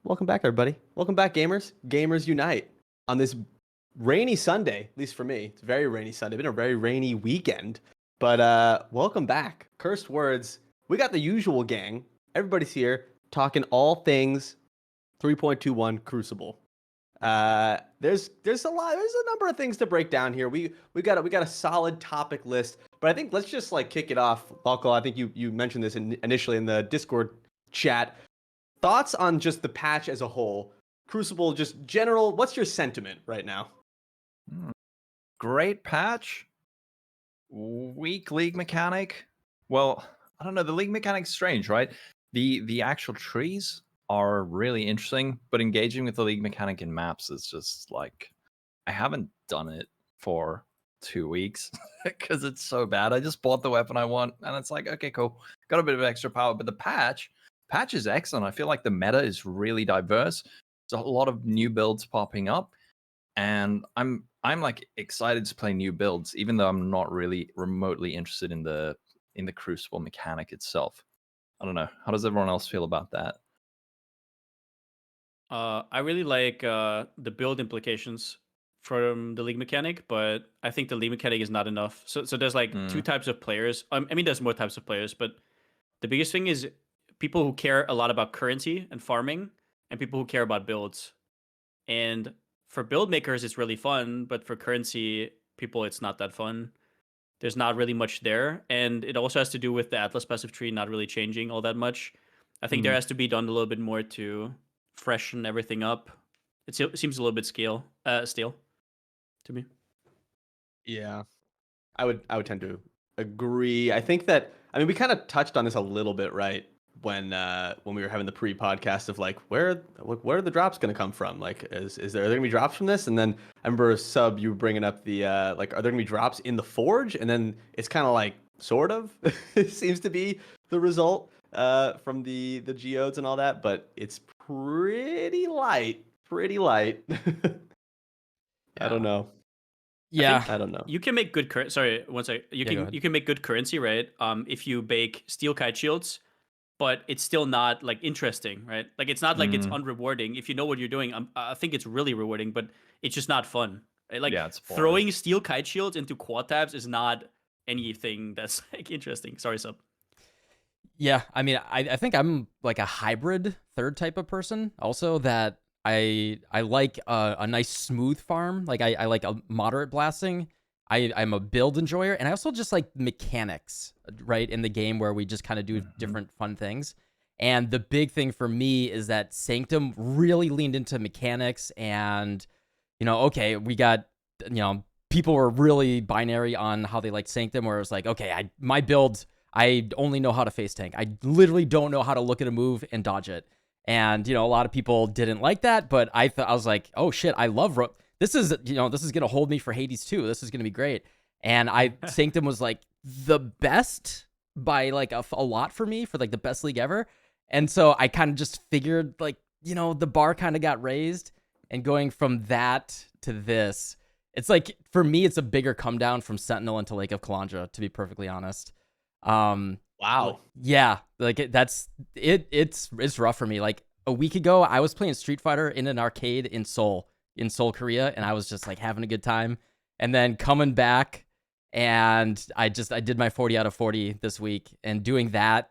Welcome back, everybody. Welcome back, gamers. Gamers unite on this rainy Sunday, at least for me. It's a very rainy Sunday. Been a very rainy weekend, but welcome back. Cursed words. We got the usual gang. Everybody's here talking all things 3.21 Crucible. There's a number of things to break down here. We got a solid topic list, but I think let's just like kick it off. Balko, I think you mentioned this initially in the Discord chat. Thoughts on just the patch as a whole, Crucible, just general. What's your sentiment right now? Great patch. Weak league mechanic. Well, I don't know. The league mechanic's strange, right? The actual trees are really interesting, but engaging with the league mechanic in maps is just like I haven't done it for 2 weeks because it's so bad. I just bought the weapon I want, and it's like, okay, cool, got a bit of extra power. But the patch is excellent. I feel like the meta is really diverse. There's a lot of new builds popping up, and I'm like excited to play new builds, even though I'm not really remotely interested in the Crucible mechanic itself. I don't know. How does everyone else feel about that? I really like the build implications from the league mechanic, but I think the league mechanic is not enough. So there's like two types of players. I mean, there's more types of players, but the biggest thing is people who care a lot about currency and farming, and people who care about builds. And for build makers, it's really fun, but for currency people, it's not that fun. There's not really much there, and it also has to do with the Atlas passive tree not really changing all that much. I think there has to be done a little bit more to freshen everything up. It seems a little bit stale to me. Yeah, I would tend to agree. I think that we kind of touched on this a little bit, right? When we were having the pre-podcast of like where are the drops going to come from? Like, are there going to be drops from this? And then I remember Sub, you were bringing up the like, are there going to be drops in the Forge? And then it's kind of like sort of it seems to be the result from the geodes and all that, but it's pretty light. I don't know. Yeah, I don't know. You can make good currency. Sorry, one second. You can make good currency, right? If you bake steel kite shields, but it's still not like interesting, right? Like it's not like it's unrewarding. If you know what you're doing, I think it's really rewarding, but it's just not fun. Right? Like Yeah, it's boring. throwing steel kite shields into quad tabs is not anything that's like interesting. Sorry, Sub. yeah. I mean, I think I'm like a hybrid third type of person. Also, that I like a nice smooth farm. Like I like a moderate blasting. I'm a build enjoyer, and I also just like mechanics, right, in the game where we just kind of do different fun things. And the big thing for me is that Sanctum really leaned into mechanics, and okay, we got people were really binary on how they liked Sanctum, where it was like, okay, my build, I only know how to face tank. I literally don't know how to look at a move and dodge it. And a lot of people didn't like that, but I was like, oh shit, I love this is gonna hold me for Hades too. This is gonna be great. And Sanctum was like the best by like a lot for me, for like the best league ever. And so I kind of just figured like the bar kind of got raised, and going from that to this, it's like for me it's a bigger come down from Sentinel into Lake of Kalandra, to be perfectly honest. Wow. Yeah, like it's rough for me. Like a week ago, I was playing Street Fighter in an arcade in Seoul, Korea, and I was just like having a good time. And then coming back, and I did my 40 out of 40 this week, and doing that,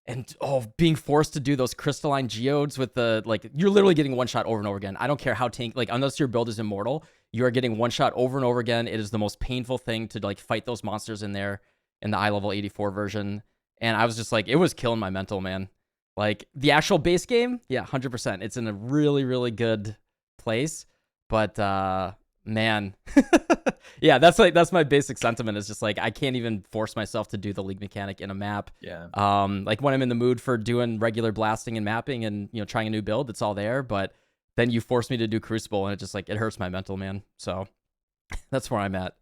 and being forced to do those crystalline geodes with the like, you're literally getting one shot over and over again. I don't care how like unless your build is immortal, you are getting one shot over and over again. It is the most painful thing to like fight those monsters in there in the level 84 version. And I was just like, it was killing my mental, man. Like the actual base game, yeah, 100%. It's in a really, really good place. But man, yeah, that's my basic sentiment. Is just like I can't even force myself to do the league mechanic in a map. Yeah. Like when I'm in the mood for doing regular blasting and mapping and trying a new build, it's all there. But then you force me to do Crucible, and it just like it hurts my mental, man. So that's where I'm at.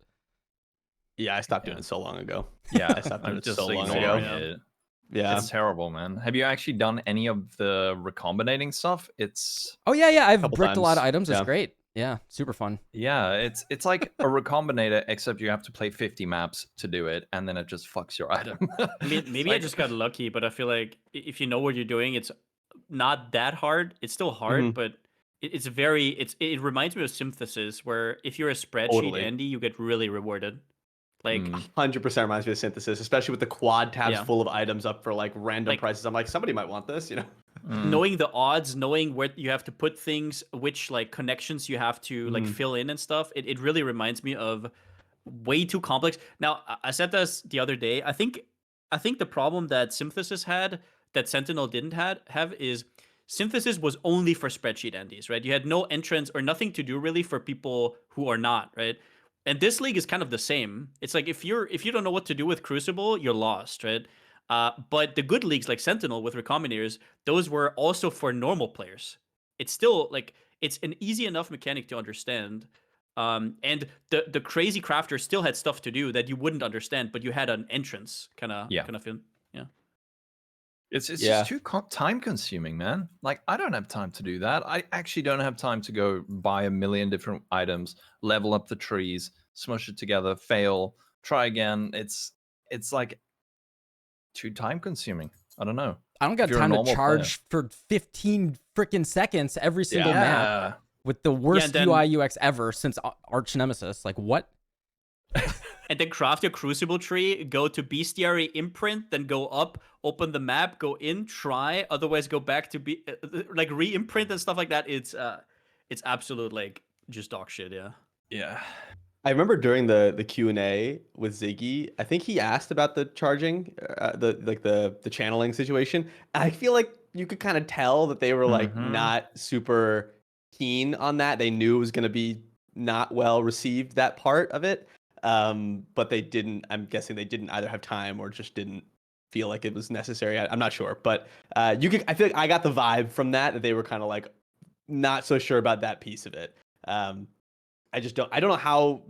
Yeah, I stopped doing it so long ago. Yeah, I stopped doing I'm it just so long ignoring ago. it. Yeah, It's terrible, man. Have you actually done any of the recombinating stuff? It's yeah. I've Couple bricked a lot of times. items. It's Yeah. great. Yeah, super fun. yeah, it's like a recombinator, except you have to play 50 maps to do it, and then it just fucks your item. I mean, maybe I just got lucky, but I feel like if you know what you're doing, it's not that hard. It's still hard, but it reminds me of Synthesis, where if you're a spreadsheet Totally. Andy, you get really rewarded. Like 100% reminds me of Synthesis, especially with the quad tabs Yeah. full of items up for like random Like- prices. I'm like, somebody might want this, you know? knowing the odds, knowing where you have to put things, which like connections you have to like fill in and stuff. It really reminds me of way too complex. Now, I said this the other day. I think the problem that Synthesis had that Sentinel didn't have is Synthesis was only for spreadsheet Andes, right? You had no entrance or nothing to do really for people who are not, right? And this league is kind of the same. It's like if you don't know what to do with Crucible, you're lost, right? But the good leagues like Sentinel with Recombinators, those were also for normal players. It's still like it's an easy enough mechanic to understand. And the crazy crafter still had stuff to do that you wouldn't understand, but you had an entrance kind of feel. Yeah. It's just too time consuming, man. Like, I don't have time to do that. I actually don't have time to go buy a million different items, level up the trees, smush it together, fail, try again. It's like too time consuming. I don't know. I don't got time to charge for 15 freaking seconds every single map with the worst UI UX ever since Arch Nemesis. Like, what? And then craft your Crucible tree, go to Bestiary imprint, then go up, open the map, go in, try, otherwise go back to like re-imprint and stuff like that. It's absolute like just dog shit, yeah. Yeah. I remember during the Q&A with Ziggy, I think he asked about the charging, the channeling situation. I feel like you could kind of tell that they were like not super keen on that. They knew it was going to be not well received, that part of it. But they didn't, I'm guessing they didn't either have time or just didn't feel like it was necessary. I'm not sure, but I feel like I got the vibe from that they were kind of like not so sure about that piece of it. I don't know how,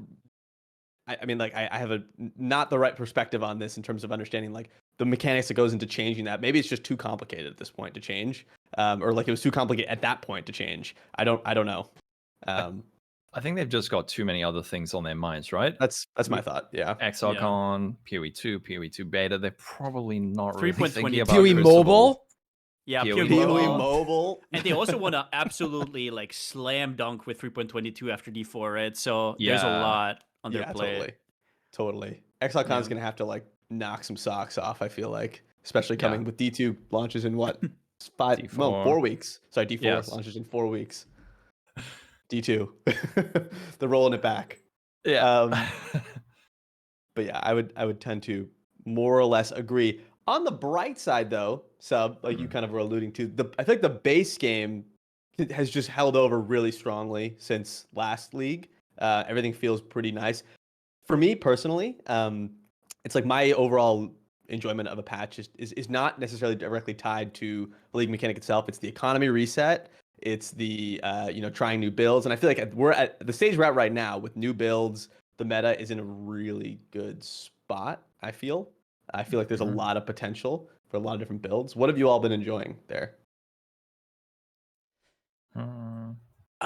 I mean, like, I have not the right perspective on this in terms of understanding, like, the mechanics that goes into changing that. Maybe it's just too complicated at this point to change, or, like, it was too complicated at that point to change. I don't know. I think they've just got too many other things on their minds, right? That's my thought, yeah. ExileCon, PoE2 beta, they're probably not really 3.20 thinking about PoE Crucible. Mobile? Yeah, PoE PoE Mobile. And they also want to absolutely like slam dunk with 3.22 after D4, right? So there's a lot on their plate. Totally. ExileCon's gonna have to like knock some socks off, I feel like, especially coming with D2 launches in what 4 weeks. Sorry, D4 launches in 4 weeks. D2, they're rolling it back. Yeah. But yeah, I would tend to more or less agree. On the bright side, though, Sub, like you kind of were alluding to, I think the base game has just held over really strongly since last league. Everything feels pretty nice. For me personally, it's like my overall enjoyment of a patch is not necessarily directly tied to the league mechanic itself. It's the economy reset. It's the trying new builds, and I feel like we're at the stage we're at right now with new builds. The meta is in a really good spot. I feel like there's a lot of potential for a lot of different builds. What have you all been enjoying there?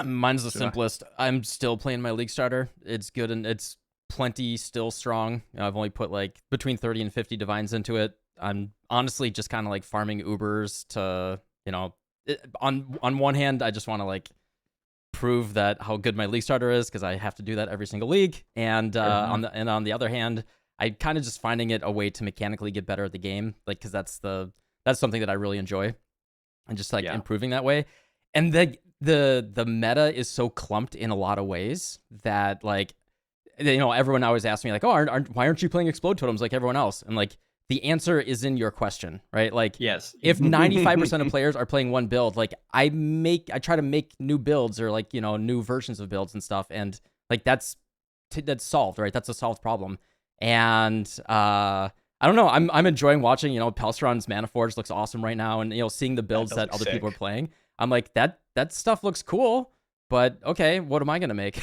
Mine's the simplest. I'm still playing my league starter. It's good and it's plenty still strong. I've only put like between 30 and 50 divines into it. I'm honestly just kind of like farming Ubers to, on one hand, I just want to like prove that how good my league starter is because I have to do that every single league. And on the other hand, I kind of just finding it a way to mechanically get better at the game, like because that's something that I really enjoy, and just like improving that way. And the meta is so clumped in a lot of ways that like everyone always asks me like, oh, why aren't you playing explode totems like everyone else? And like the answer is in your question, right? Like yes, if 95% of players are playing one build, like I try to make new builds or like new versions of builds and stuff, and like that's solved, right? That's a solved problem. And I don't know. I'm enjoying watching. Pelstron's Mana Forge looks awesome right now, and seeing the builds that other people are playing. I'm like that stuff looks cool, but okay, what am I gonna make?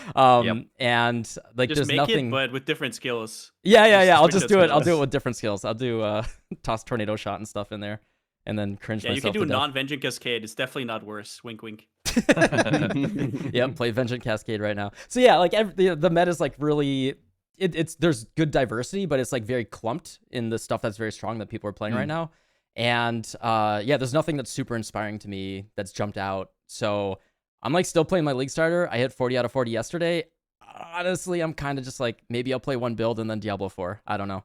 And like just there's make nothing. It, but with different skills. Yeah. I'll just do it. I'll do it with different skills. I'll do toss tornado shot and stuff in there, and then cringe myself. Yeah, you can do to non-vengeance cascade. It's definitely not worse. Wink, wink. Yep, play Vengeance Cascade right now. So yeah, like the meta's like really. There's good diversity, but it's like very clumped in the stuff that's very strong that people are playing right now. And yeah, there's nothing that's super inspiring to me that's jumped out. So I'm like still playing my League starter. I hit 40 out of 40 yesterday. Honestly, I'm kind of just like, maybe I'll play one build and then Diablo 4. I don't know.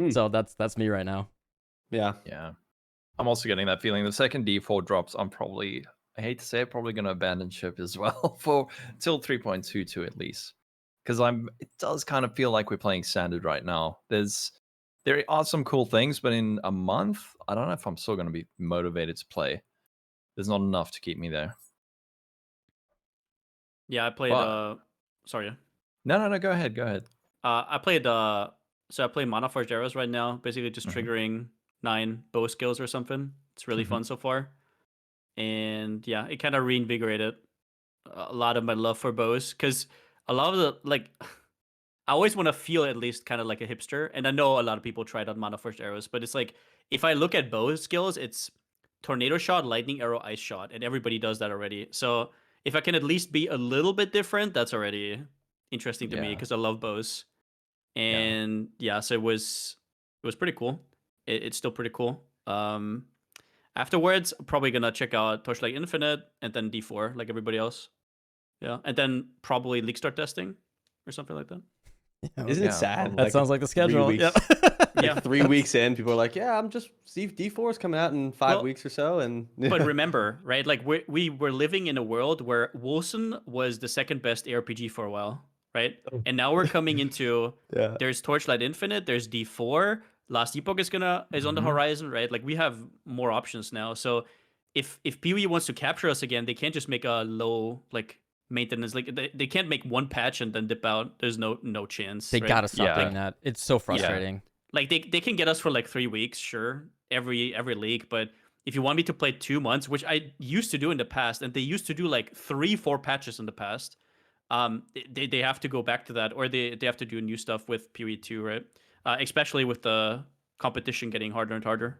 So that's me right now. Yeah. I'm also getting that feeling. The second D4 drops, I'm probably, I hate to say it, probably going to abandon ship as well for till 3.22 at least. Because it does kind of feel like we're playing standard right now. There are some cool things, but in a month, I don't know if I'm still going to be motivated to play. There's not enough to keep me there. Yeah, I played. Sorry. No, go ahead. I played. So I play Mana Forged Arrows right now. Basically, just triggering 9 bow skills or something. It's really fun so far. And yeah, it kind of reinvigorated a lot of my love for bows, because a lot of the like. I always want to feel at least kind of like a hipster, and I know a lot of people tried out Mana Forged Arrows, but it's like if I look at bow skills, it's Tornado Shot, Lightning Arrow, Ice Shot, and everybody does that already. So if I can at least be a little bit different, that's already interesting to me, because I love bows. And yeah, so it was pretty cool. It's still pretty cool. Afterwards, I'm probably gonna check out Torchlight Infinite and then D4 like everybody else. Yeah, and then probably League start testing or something like that. Isn't it sad? That sounds like the schedule. 3 weeks, Yeah, 3 weeks in, people are like, "Yeah, I'm just D4 is coming out in 5 weeks or so." And but remember, right? Like we were living in a world where Wolcen was the second best ARPG for a while, right? And now we're coming into there's Torchlight Infinite, there's D4, Last Epoch is on the horizon, right? Like we have more options now. So if PoE wants to capture us again, they can't just make a low like maintenance, like they can't make one patch and then dip out. There's no chance. They right? gotta stop doing that. It's so frustrating. Like they can get us for like 3 weeks, sure, every league, but if you want me to play 2 months, which I used to do in the past, and they used to do like 3-4 patches in the past, they have to go back to that, or they have to do new stuff with PoE 2, right? Especially with the competition getting harder and harder.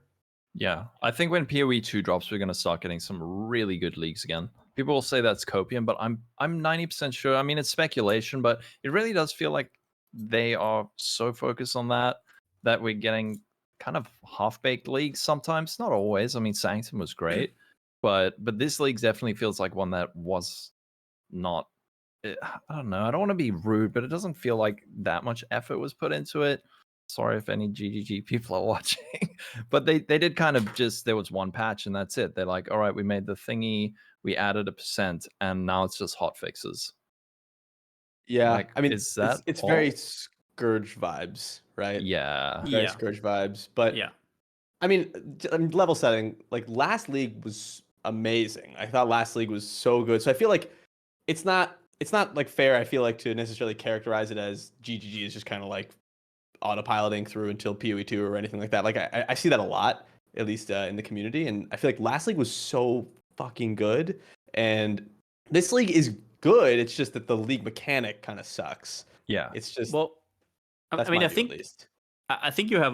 Yeah, I think when PoE 2 drops, we're going to start getting some really good leagues again. People will say that's copium, but I'm 90% sure. I mean, it's speculation, but it really does feel like they are so focused on that we're getting kind of half-baked leagues sometimes. Not always. I mean, Sanctum was great, but this league definitely feels like one that was not. I don't know. I don't want to be rude, but it doesn't feel like that much effort was put into it. Sorry if any GGG people are watching, but they did kind of just, there was one patch and that's it. They're like, all right, we made the thingy, we added 1%, and now it's just hot fixes. Yeah, like, I mean, is that it's very Scourge vibes, right? Yeah, very Scourge vibes. But yeah, I mean, level setting, like last league was amazing. I thought last league was so good. So I feel like it's not like fair, I feel like, to necessarily characterize it as GGG is just kind of like autopiloting through until PoE 2 or anything like that. Like I see that a lot, at least in the community, and I feel like last league was so fucking good, and this league is good. It's just that the league mechanic kind of sucks. Yeah, it's just, well, that's I mean, my I view, think at least. I think you have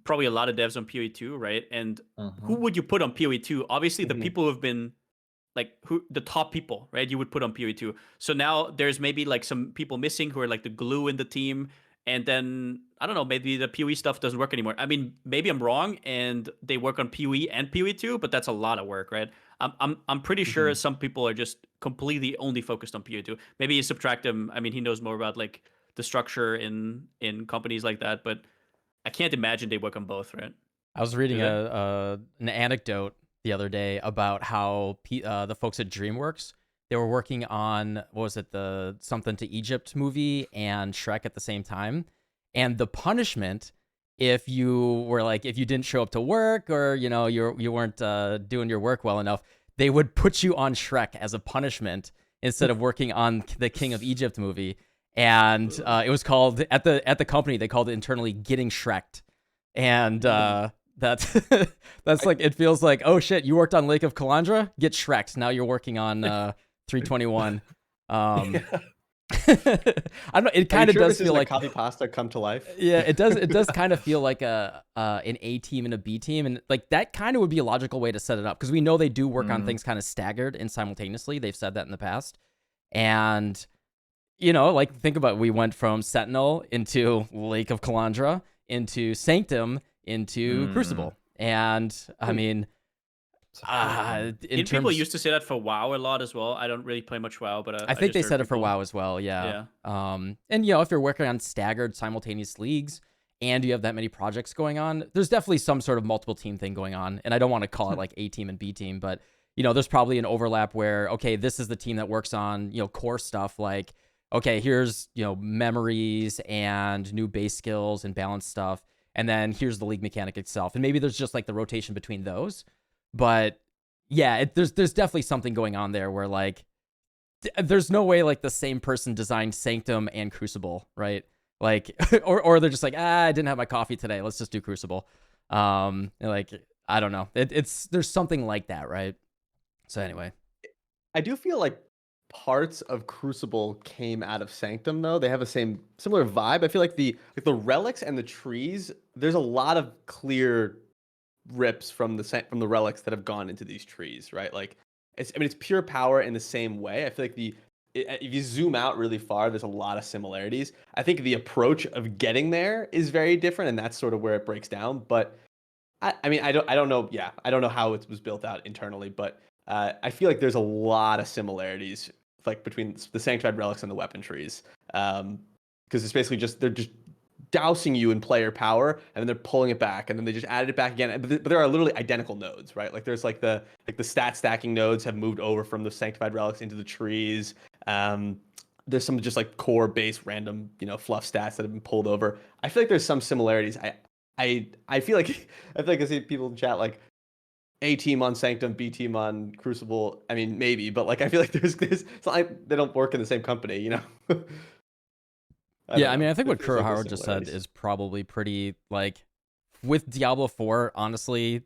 probably a lot of devs on PoE 2, right? And who would you put on PoE 2? Obviously, the people who have been like the top people, right? You would put on PoE 2. So now there's maybe like some people missing who are like the glue in the team. And then I don't know, maybe the PoE stuff doesn't work anymore. I mean, maybe I'm wrong, and they work on PoE and PoE 2, but that's a lot of work, right? I'm pretty sure some people are just completely only focused on PoE 2. Maybe you subtract him. I mean, he knows more about like the structure in companies like that, but I can't imagine they work on both, right? I was reading an anecdote the other day about how the folks at DreamWorks, they were working on, what was it, the Something to Egypt movie and Shrek at the same time. And the punishment, if you didn't show up to work, or, you know, you weren't doing your work well enough, they would put you on Shrek as a punishment instead of working on the King of Egypt movie. And it was called, at the company, they called it internally Getting Shrek'd. And that's like, it feels like, oh shit, you worked on Lake of Kalandra? Get Shrek'd. Now you're working on 3.21. I don't know. It kind of does feel like copy pasta come to life. Yeah, it does. It does kind of feel like an A team and a B team, and like that kind of would be a logical way to set it up, because we know they do work on things kind of staggered and simultaneously. They've said that in the past, and you know, like think about it. We went from Sentinel into Lake of Kalandra into Sanctum into Crucible, And I mean, in People terms, used to say that for WoW a lot as well. I don't really play much WoW, but I think just they heard said it for people- WoW as well. Yeah. Yeah. And if you're working on staggered simultaneous leagues and you have that many projects going on, there's definitely some sort of multiple team thing going on. And I don't want to call it like A team and B team, but there's probably an overlap where, okay, this is the team that works on, core stuff like, okay, here's, memories and new base skills and balance stuff. And then here's the league mechanic itself. And maybe there's just like the rotation between those. But yeah, there's definitely something going on there where like, there's no way like the same person designed Sanctum and Crucible, right? Like, or they're just like, I didn't have my coffee today. Let's just do Crucible. Like, I don't know. There's something like that, right? So anyway, I do feel like parts of Crucible came out of Sanctum though. They have a similar vibe. I feel like the relics and the trees, there's a lot of clear rips from the relics that have gone into these trees, right? Like it's pure power in the same way. I feel like if you zoom out really far, there's a lot of similarities. I think the approach of getting there is very different, and that's sort of where it breaks down. But I don't know. Yeah, I don't know how it was built out internally, but I feel like there's a lot of similarities, like between the sanctified relics and the weapon trees, because it's basically they're just dousing you in player power, and then they're pulling it back, and then they just added it back again. But there are literally identical nodes, right? Like there's like the stat stacking nodes have moved over from the sanctified relics into the trees. There's some just like core base random fluff stats that have been pulled over. I feel like there's some similarities. I feel like I see people in chat like A team on Sanctum, B team on Crucible. I mean, maybe, but like I feel like there's it's not like they don't work in the same company, I mean, I think what There's, like, Kurohara those just said similarities. is probably pretty like with Diablo 4, honestly,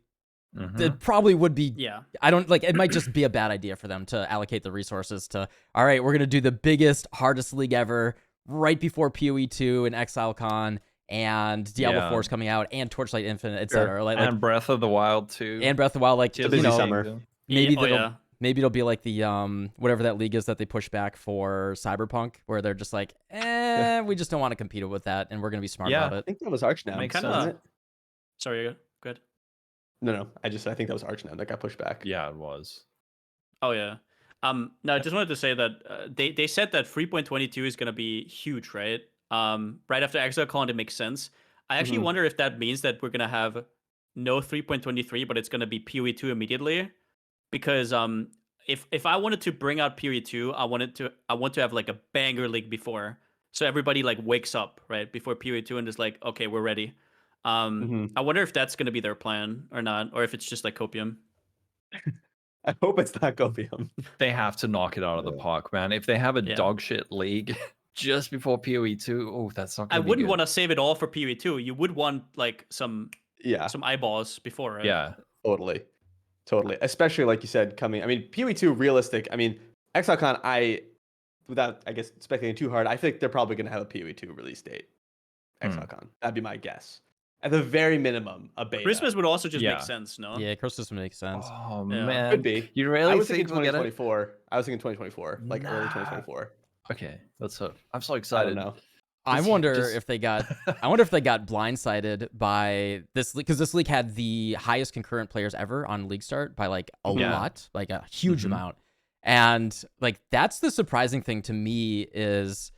Mhm. it probably would be. Yeah. I don't like it might just be a bad idea for them to allocate the resources to, all right, we're going to do the biggest, hardest league ever right before PoE 2 and Exile Con, and Diablo 4 is coming out, and Torchlight Infinite, etc. Sure. Like, and Breath of the Wild too. and Breath of the Wild, like, Tears busy of the summer. Kingdom. maybe Oh, yeah. maybe it'll be like the whatever that league is that they push back for Cyberpunk, where they're just like, we just don't want to compete with that, and we're gonna be smart Yeah. about I it. think that was Archnow, Makes wasn't sense. it? Sorry, go ahead. No, I think that was Archnow that got pushed back. Yeah, it was. Oh yeah. No, I just wanted to say that they said that 3.22 is gonna be huge, right? Right after Exile Con, it makes sense. I actually Mhm. wonder if that means that we're gonna have no 3.23, but it's gonna be PoE 2 immediately. Because if I wanted to bring out PoE 2, I want to have like a banger league before, so everybody like wakes up right before PoE 2 and is like, okay, we're ready. Mhm. I wonder if that's gonna be their plan or not, or if it's just like copium. I hope it's not Copium. They have to knock it out of the park, man. If they have a Yeah. dog shit league just before PoE 2, oh, that's not I gonna be wouldn't good. want to save it all for PoE 2. You would want like some Yeah, eyeballs before, right? Yeah. totally. Especially like you said, coming. I mean, PoE 2 realistic. I mean, ExileCon. Without I guess speculating too hard, I think they're probably going to have a PoE 2 release date. ExileCon. That'd be my guess. At the very minimum, a beta. Christmas would also just Yeah. make sense, no? Yeah, Christmas makes sense. Oh Yeah. man, Could be. You I really was thinking think we'll get it? 2024. I was thinking 2024, like early Nah. 2024. Okay, let's hope. I'm so I excited. don't know. I Just- wonder just- if they got blindsided by this league, because this league had the highest concurrent players ever on league start by like a Yeah. lot, like a huge Mhm. amount. And like that's the surprising thing to me is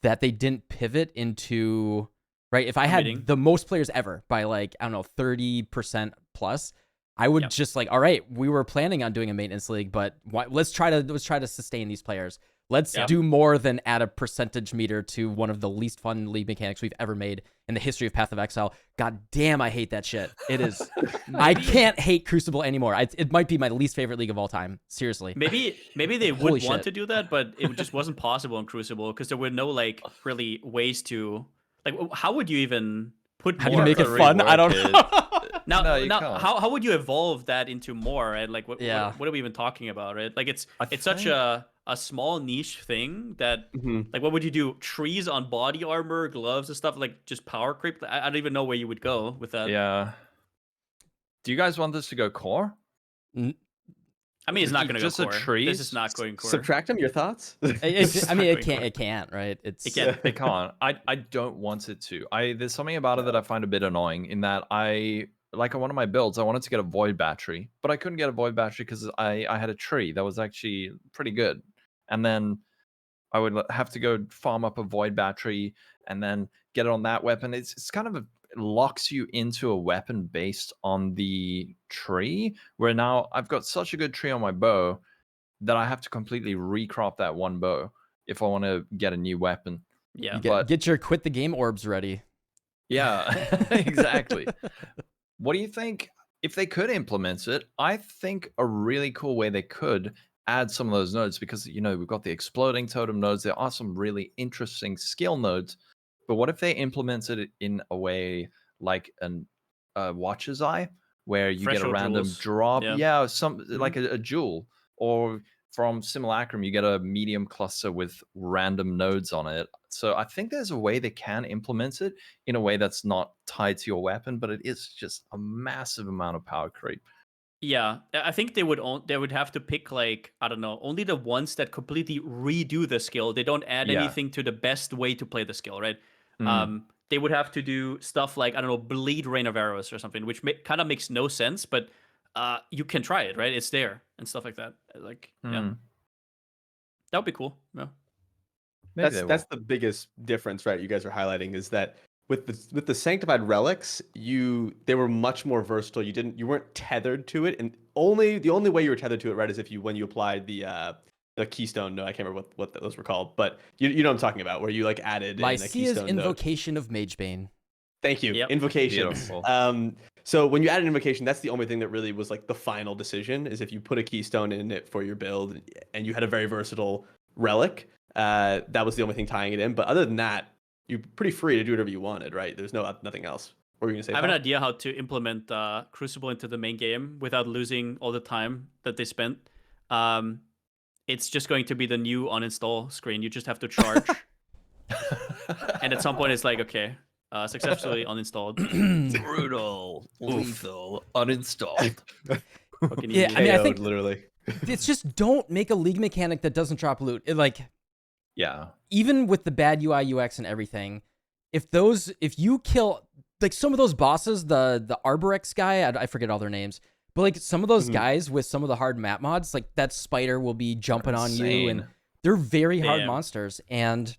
that they didn't pivot into right. If I had Committing. the most players ever by like, I don't know, 30% plus, I would Yep. just like, all right, we were planning on doing a maintenance league, but let's try to sustain these players. Let's Yep. do more than add a percentage meter to one of the least fun league mechanics we've ever made in the history of Path of Exile. God damn, I hate that shit. It is. I can't hate Crucible anymore. It might be my least favorite league of all time. Seriously. Maybe they would Holy want shit. to do that, but it just wasn't possible in Crucible because there were no like really ways to like. How would you even put How do more? you make it to fun? I don't rework know. Now, No, you can't. how would you evolve that into more? Right? Like Yeah. what are we even talking about? Right? Like it's I such think- a small niche thing that Mhm. like what would you do? Trees on body armor, gloves and stuff like just power creep. I don't even know where you would go with that. Yeah. Do you guys want this to go core? I mean, it's not going to go Just a core. This trees? is not going core. Subtract them. Your thoughts? I mean, not it going can't, right? It's It can't. It can't. I don't want it to. There's something about it that I find a bit annoying in that I like on one of my builds, I wanted to get a void battery, but I couldn't get a void battery because I had a tree that was actually pretty good, and then I would have to go farm up a void battery and then get it on that weapon. It's kind of it locks you into a weapon based on the tree, where now I've got such a good tree on my bow that I have to completely recrop that one bow if I want to get a new weapon. Yeah. Get your quit the game orbs ready. Yeah, exactly. What do you think if they could implement it? I think a really cool way they could add some of those nodes, because we've got the exploding totem nodes. There are some really interesting skill nodes, but what if they implemented it in a way like a Watcher's Eye, where you get a Threshold random jewels. drop? Yeah. Like a jewel, or from Simulacrum you get a medium cluster with random nodes on it. So I think there's a way they can implement it in a way that's not tied to your weapon, but it is just a massive amount of power creep. Yeah, I think they would have to pick, like, I don't know, only the ones that completely redo the skill. They don't add Yeah. anything to the best way to play the skill, right? Mm. They would have to do stuff like, I don't know, bleed rain of arrows or something, which kind of makes no sense, but you can try it, right? It's there and stuff like that. Like, yeah, that would be cool. Yeah. Maybe That's the biggest difference, right? You guys are highlighting is that with the sanctified relics, they were much more versatile. You weren't tethered to it, and the only way you were tethered to it, right, is when you applied the keystone. No, I can't remember what those were called, but you know what I'm talking about, where you like added in a Lycia's keystone node. Invocation of Magebane. Thank you. Yep. Invocation. Beautiful. So when you add an invocation, that's the only thing that really was like the final decision, is if you put a keystone in it for your build and you had a very versatile relic, that was the only thing tying it in. But other than that, you're pretty free to do whatever you wanted, right? There's nothing else. What were you gonna say? I have an Paul? idea how to implement Crucible into the main game without losing all the time that they spent. It's just going to be the new uninstall screen. You just have to charge. And at some point, it's like, okay, successfully uninstalled. Brutal, lethal, uninstalled. Fucking Yeah, easy. I mean, I KO'd, think literally. it's just don't make a league mechanic that doesn't drop loot. Yeah. Even with the bad UI UX and everything, if you kill like some of those bosses, the Arborex guy, I forget all their names, but like some of those guys with some of the hard map mods, like that spider will be jumping on you, and they're very hard Damn. monsters. And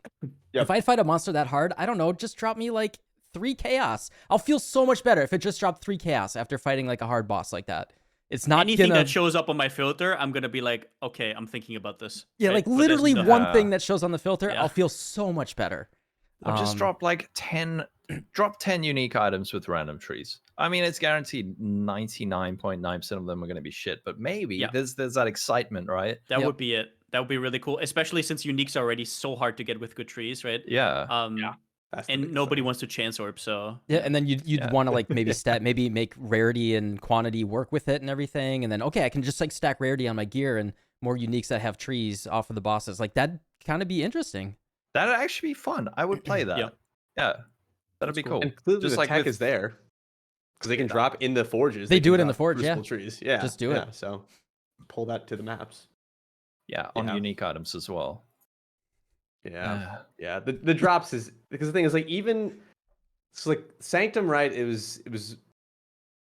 Yep. if I fight a monster that hard, I don't know, just drop me like 3 chaos. I'll feel so much better if it just dropped 3 chaos after fighting like a hard boss like that. It's not Anything gonna that shows up on my filter, I'm gonna be like, okay, I'm thinking about this. yeah, right? like But there's literally no- one thing that shows on the filter, Yeah. I'll feel so much better. Or just drop like 10 unique items with random trees. I mean, it's guaranteed 99.9% of them are going to be shit, but maybe Yeah. there's that excitement, right? That Yep. would be it. That would be really cool, especially since uniques are already so hard to get with good trees, right? Yeah. That's the And biggest nobody thing. wants to chance orb, so Yeah, and then you'd Yeah. want to like maybe make rarity and quantity work with it and everything, and then okay, I can just like stack rarity on my gear and more uniques that have trees off of the bosses. Like that'd kind of be interesting. That'd actually be fun. I would play that. Yeah. Yeah. That'd be cool. And clearly Just the like tech with- is there, because they can drop in the forges. They do can it in the drop forge, yeah. crucible trees. Yeah, Just do it. yeah, so pull that to the maps. Yeah, on Yeah. unique items as well. Yeah, yeah. The drops is because the thing is like even it's like Sanctum, right? It was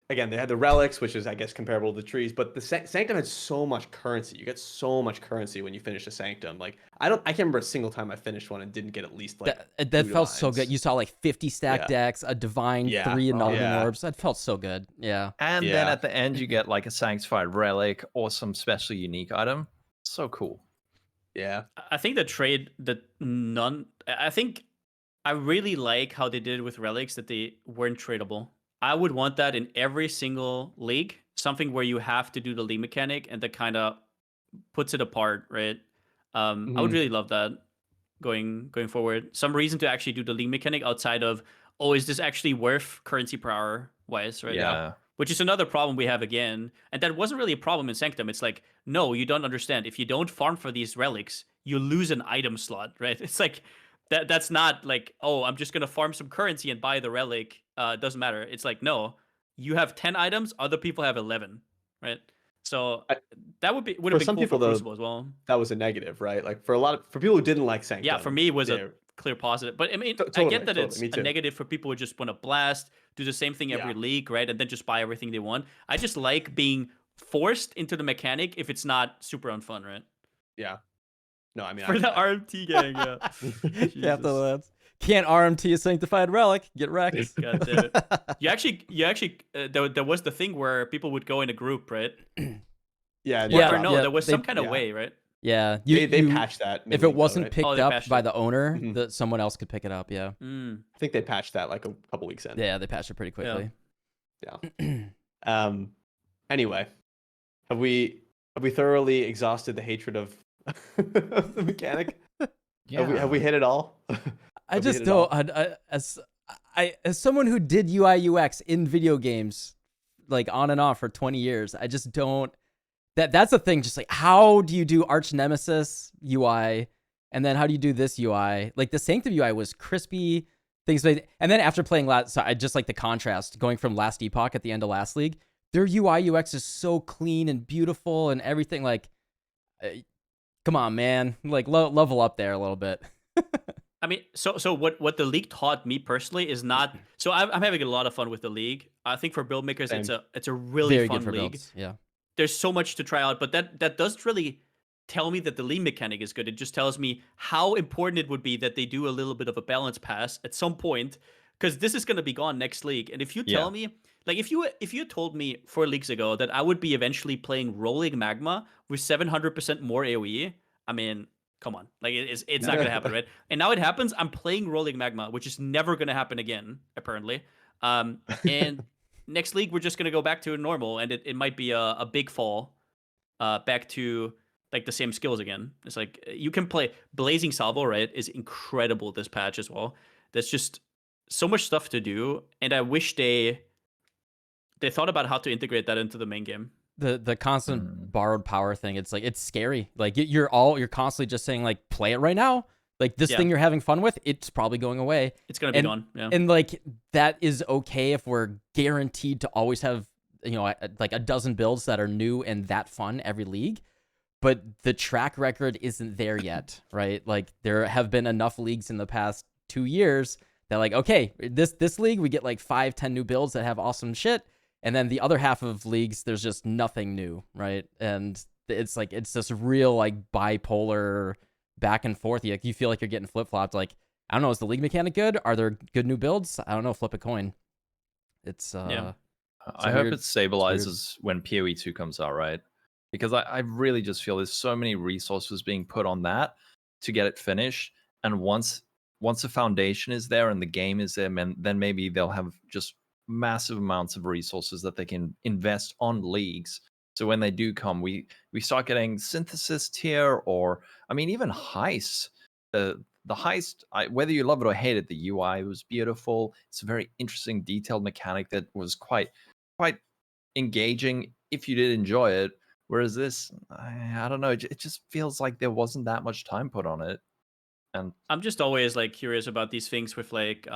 again they had the relics, which is I guess comparable to the trees, but the Sanctum had so much currency. You get so much currency when you finish a Sanctum. Like I can't remember a single time I finished one and didn't get at least like That two felt so divines. good. You saw like 50 stack Yeah. decks, a divine, Yeah. 3 annulment Yeah. orbs. That felt so good. Yeah. And then Yeah. at the end, you get like a sanctified relic or some special unique item. So cool. Yeah, I think the trade I think I really like how they did it with relics, that they weren't tradable. I would want that in every single league, something where you have to do the league mechanic and that kind of puts it apart, right? I would really love that going forward. Some reason to actually do the league mechanic outside of, oh, is this actually worth currency per hour wise, right? Yeah. Which is another problem we have again. And that wasn't really a problem in Sanctum. It's like, no, you don't understand. If you don't farm for these relics, you lose an item slot, right? It's like, that's not like, oh, I'm just going to farm some currency and buy the relic. Doesn't matter. It's like, no, you have 10 items, other people have 11, right? So that would have been some cool people, for though, Crucible as well. that was a negative, right? Like for people who didn't like Sanctum. Yeah, for me, it was a they're- clear positive. But I mean, I Totally, get that totally. it's Me a too. negative for people who just want to blast, do the same thing every Yeah. league, right? And then just buy everything they want. I just like being forced into the mechanic if it's not super unfun, right? Yeah. No, I mean, For the RMT gang, yeah. Captain Jesus. Lance. Can't RMT a sanctified relic. Get wrecked. God damn it. You actually, there was the thing where people would go in a group, right? yeah, Yeah, Or no, yeah, there was they- some kind of yeah. way, right? Yeah, they patched that. if it midweek, though, wasn't right? picked they up patched by it. the owner, Mhm. that someone else could pick it up. Yeah, Mm. I think they patched that like a couple weeks in. yeah, they patched it pretty quickly. Anyway, have we thoroughly exhausted the hatred of the mechanic? Yeah. Have we hit it all? I Have we just hit it all? don't. As someone who did UI UX in video games, like on and off for 20 years, I just don't. That's the thing. Just like, how do you do Arch Nemesis UI, and then how do you do this UI? Like the Sanctum UI was crispy things, and then after playing so I just like the contrast going from Last Epoch at the end of last league. Their UI UX is so clean and beautiful and everything. Like, come on, man! Like level up there a little bit. I mean, so what the league taught me personally is not. So I'm having a lot of fun with the league. I think for build makers, Same. it's a really Very fun good for league. builds. Yeah. There's so much to try out, but that doesn't really tell me that the league mechanic is good. It just tells me how important it would be that they do a little bit of a balance pass at some point, because this is going to be gone next league. And if you tell me, like if you told me 4 leagues ago that I would be eventually playing Rolling Magma with 700% more AoE, I mean, come on, like it's not going to happen, right? And now it happens. I'm playing Rolling Magma, which is never going to happen again, apparently. And next league we're just going to go back to normal, and it might be a big fall back to like the same skills again. It's like you can play Blazing Salvo, right? Is incredible this patch as well. There's just so much stuff to do, and I wish they thought about how to integrate that into the main game. The constant borrowed power thing, it's like it's scary. Like you're constantly just saying like play it right now. Like this thing you're having fun with, it's probably going away. It's gonna be gone. Yeah. And like that is okay if we're guaranteed to always have, you know, like a dozen builds that are new and that fun every league. But the track record isn't there yet, right? Like there have been enough leagues in the past 2 years that like, okay, this league we get like 5-10 new builds that have awesome shit. And then the other half of leagues, there's just nothing new, right? And it's like it's this real like bipolar back and forth. You feel like you're getting flip flopped. Like I don't know, is the league mechanic good? Are there good new builds? I don't know. Flip a coin. It's I a hope weird- it stabilizes when PoE 2 comes out, right? Because I really just feel there's so many resources being put on that to get it finished. And once the foundation is there and the game is there, then maybe they'll have just massive amounts of resources that they can invest on leagues. So when they do come, we start getting synthesis tier, or I mean even heists. The heist, whether you love it or hate it, the UI was beautiful. It's a very interesting, detailed mechanic that was quite engaging if you did enjoy it. Whereas this, I don't know, it just feels like there wasn't that much time put on it. And I'm just always like curious about these things with like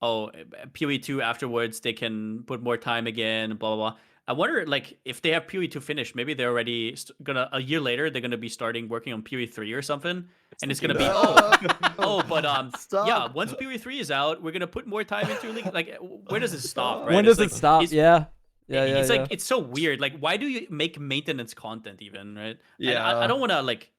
PoE 2 afterwards they can put more time again, blah blah blah. I wonder like if they have PoE 2 finished, maybe they're already gonna a year later they're gonna be starting working on PoE 3 or something, and it's gonna be yeah, once PoE 3 is out, we're gonna put more time into league. Like where does it stop? Right? When does It's it like, stop? it's- Yeah. It's like it's so weird. Like why do you make maintenance content even, right? And I don't want to like.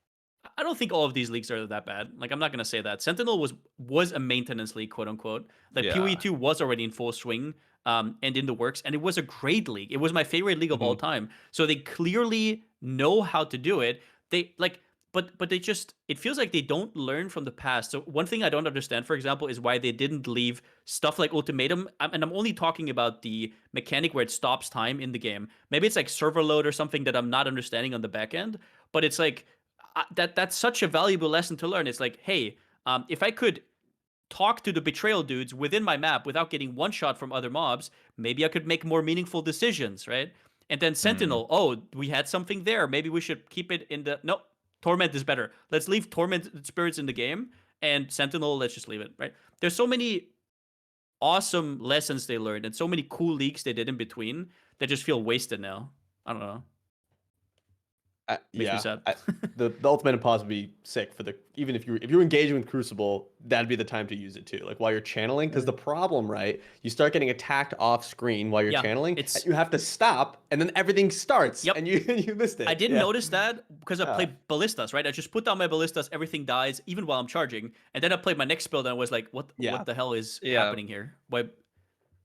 I don't think all of these leagues are that bad. Like I'm not gonna say that. Sentinel was a maintenance league, quote unquote. Like PoE 2 was already in full swing, and in the works, and it was a great league. It was my favorite league of all time. So they clearly know how to do it. They like, but they just it feels like they don't learn from the past. So one thing I don't understand, for example, is why they didn't leave stuff like Ultimatum. And I'm only talking about the mechanic where it stops time in the game. Maybe it's like server load or something that I'm not understanding on the back end. But it's like that's such a valuable lesson to learn. It's like, hey, if I could talk to the betrayal dudes within my map without getting one shot from other mobs, maybe I could make more meaningful decisions, right? And then Sentinel, oh, we had something there. Maybe we should keep it in the no. Torment is better. Let's leave Torment spirits in the game, and Sentinel, let's just leave it, right? There's so many awesome lessons they learned and so many cool leaks they did in between that just feel wasted now. I don't know. Makes me sad. The ultimate pause would be sick for even if you're engaging with Crucible, that'd be the time to use it too. Like while you're channeling, because the problem, right? You start getting attacked off screen while you're channeling, and you have to stop, and then everything starts, and you missed it. I didn't notice that because I played ballistas, right? I just put down my ballistas, everything dies, even while I'm charging, and then I played my next build and I was like, what the hell is happening here? Why?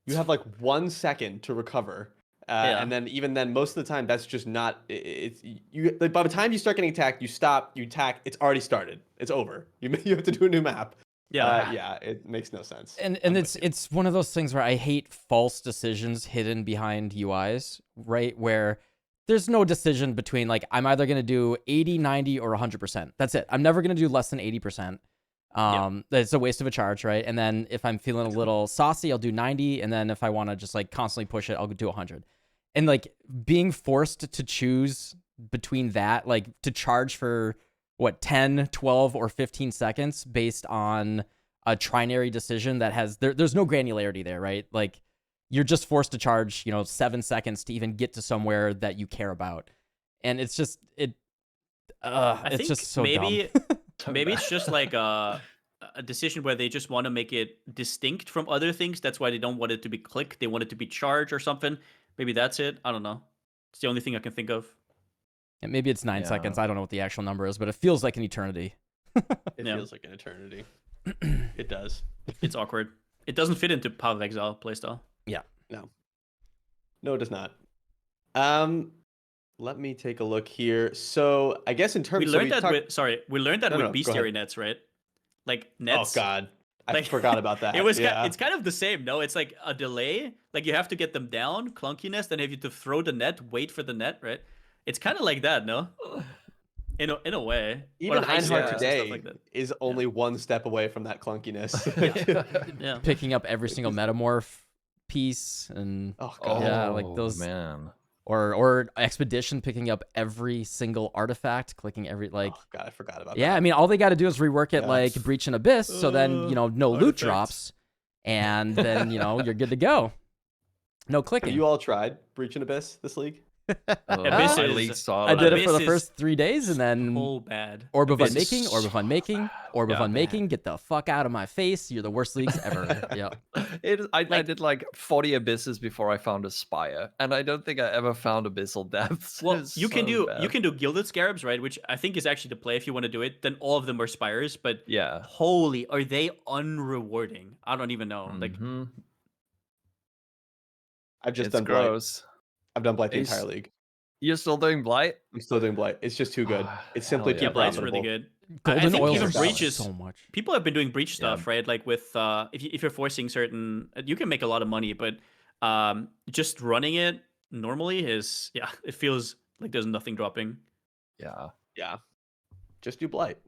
You have like 1 second to recover. And then even then, most of the time, that's just not. It's you. Like, by the time you start getting attacked, you stop, you attack. It's already started. It's over. You have to do a new map. Yeah, it makes no sense. And it's one of those things where I hate false decisions hidden behind UIs, right? Where there's no decision between like I'm either gonna do 80, 90, or 100%. That's it. I'm never gonna do less than 80%. It's a waste of a charge, right? And then if I'm feeling a little saucy, I'll do 90, and then if I want to just like constantly push it, I'll do 100. And like being forced to choose between that, like to charge for what 10, 12, or 15 seconds based on a trinary decision that has there's no granularity there, right? Like you're just forced to charge, 7 seconds to even get to somewhere that you care about, and it's just it's just so dumb. Maybe it's just like a decision where they just want to make it distinct from other things. That's why they don't want it to be click. They want it to be charge or something. Maybe that's it. I don't know. It's the only thing I can think of. And maybe it's 9 seconds. I don't know what the actual number is, but it feels like an eternity. It feels like an eternity. It does. It's awkward. It doesn't fit into Path of Exile playstyle. Yeah. No, it does not. Let me take a look here. So I guess in terms we learned that with bestiary nets, right? Like nets. Oh God, I forgot about that. It's kind of the same. No, it's like a delay. Like you have to get them down, clunkiness. Then you have to throw the net, wait for the net, right? It's kind of like that, no? In a way. Even Einhard today is only one step away from that clunkiness. Yeah. Picking up every single metamorph piece and like those. Man. Or Expedition picking up every single artifact, clicking every Oh God, I forgot about that. Yeah, I mean, all they got to do is rework it like Breach and Abyss, so then no loot drops, and then you're good to go. No clicking. Have you all tried Breach and Abyss this league? Abyss I did it for the first 3 days, and then so bad. Orb of Unmaking, Orb of Unmaking. Get the fuck out of my face! You're the worst leagues ever. Yeah. I did like 40 abysses before I found Aspire, and I don't think I ever found Abyssal Depths. Well, you can do Gilded Scarabs, right? Which I think is actually the play if you want to do it. Then all of them are spires, but holy, are they unrewarding? I don't even know. Like, I've just done Blight. I've done Blight the entire league. You're still doing Blight? I'm still doing Blight. It's just too good. It's simply too Blight's profitable. really good. Golden I think Oil even is breaches so much. People have been doing breach stuff, right? Like with if you're forcing certain, you can make a lot of money, but just running it normally is it feels like there's nothing dropping. Yeah. Just do Blight.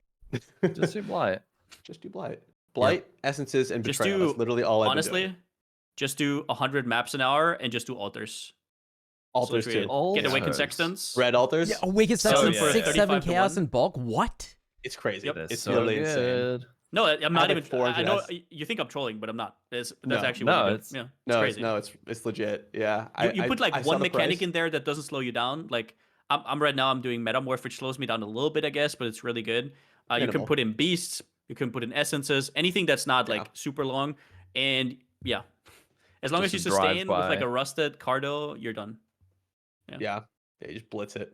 Just do Blight. Just do Blight. Blight, Essences, and Betrayal. That's literally all I've been doing. Honestly, just do 100 maps an hour and just do altars. Altars too. Get Awakened Sextants. Red altars. Yeah, Awakened Sextants, 6-7 chaos in bulk. What? It's crazy. Yep. It's really insane. No, I'm not even. I know 400 you think I'm trolling, but I'm not. That's actually it's crazy. It's legit. Yeah. You put like one mechanic in there that doesn't slow you down. Like I'm right now. I'm doing Metamorph, which slows me down a little bit, I guess, but it's really good. You can put in Beasts. You can put in Essences. Anything that's not like super long, and as long as you sustain with like a rusted Cardo, you're done. Yeah, you just blitz it.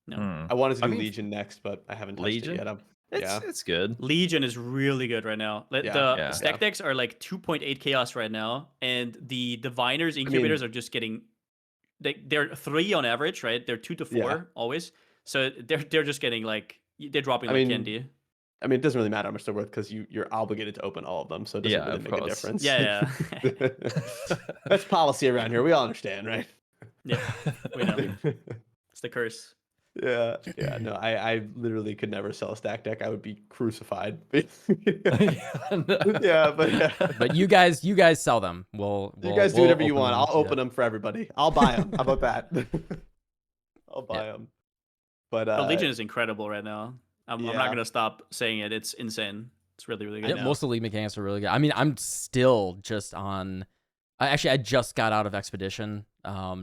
No. I wanted to do Legion next, but I haven't touched it yet. It's good. Legion is really good right now. The stack decks are like 2.8 chaos right now, and the Diviners Incubators are just getting they're 3 on average, right? They're 2 to 4 always. So they're just getting like they're dropping like candy. I mean, it doesn't really matter how much they're worth because you're obligated to open all of them, so it doesn't really make a difference. Yeah. That's policy around here. We all understand, right? Yeah, we know. It's the curse. Yeah. No, I literally could never sell a stack deck. I would be crucified. But you guys sell them. You guys do whatever you want. I'll open them for everybody. I'll buy them. How about that? I'll buy them. But the Legion is incredible right now. I'm not gonna stop saying it. It's insane. It's really, really good. Yeah, most of the league mechanics are really good. I mean, I'm still just on. I just got out of Expedition,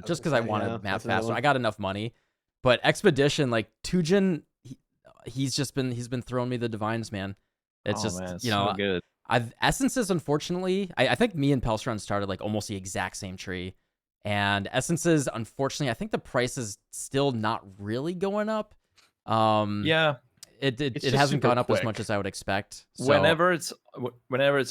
just because I wanted map faster. I got enough money, But Expedition, like Tujin, he's been throwing me the divines, man. It's just man, you know so good. I've essences. Unfortunately, I think me and Pelstron started like almost the exact same tree, and essences. Unfortunately, I think the price is still not really going up. Yeah. It just hasn't super gone up as quick. much as I would expect. So, Whenever it's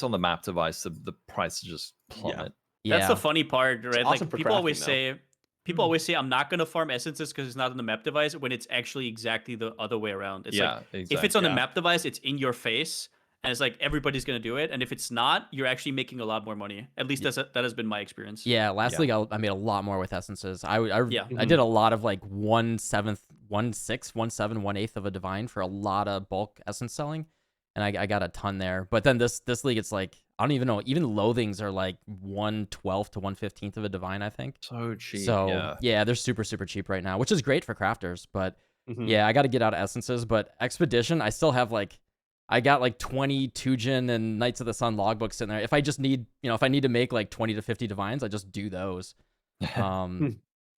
on the map device, the prices just plummet. That's yeah, the funny part, right? awesome Like for people always crafting, say, I'm not gonna farm essences because it's not on the map device. When it's actually exactly the other way around. It's like if it's on the map device, it's in your face, and it's like everybody's gonna do it. And if it's not, you're actually making a lot more money. At least that has been my experience. yeah. Last Yeah. league, I made a lot more with essences. I Yeah. did a lot of like 1/7, 1/6, 1/7, 1/8 of a divine for a lot of bulk essence selling, and I got a ton there. But then this league, it's like I don't even know. Even loathings are like 1/12 to 1/15 of a divine, I think. So cheap. So yeah, they're super cheap right now, which is great for crafters. But Mhm. yeah, I got to get out of essences. But Expedition, I still have like I got like 20 Tujin and Knights of the Sun logbooks in there. If I just need, if I need to make like 20 to 50 divines, I just do those.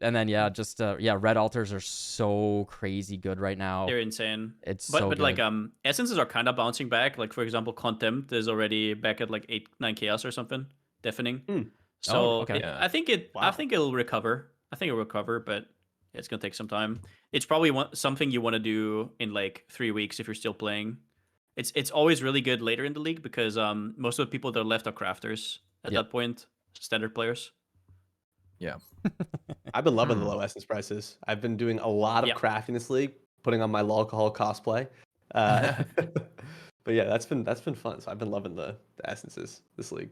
And then red altars are so crazy good right now. They're insane. It's but so but good. like essences are kind of bouncing back. Like for example, Contempt is already back at like 8-9 chaos or something, deafening. So okay. I think it'll recover. I think it'll recover, but it's gonna take some time. It's probably something you want to do in like 3 weeks if you're still playing. It's always really good later in the league because most of the people that are left are crafters at that point, standard players. Yeah. I've been loving the low essence prices. I've been doing a lot of crafting this league, putting on my alcohol cosplay. But yeah, that's been fun. So I've been loving the essences this league,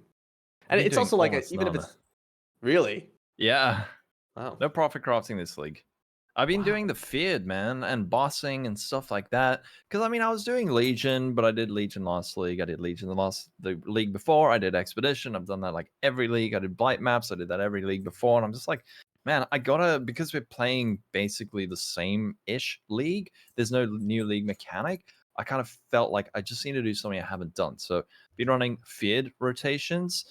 and it's also like even if it's really wow. No profit crafting this league. I've been doing the feared, man, and bossing and stuff like that. Because I mean, I was doing Legion, but I did Legion last league. I did Legion the league before. I did Expedition. I've done that like every league. I did Blight maps. I did that every league before. And I'm just like, man, I gotta, because we're playing basically the same-ish league. There's no new league mechanic. I kind of felt like I just need to do something I haven't done. So been running feared rotations,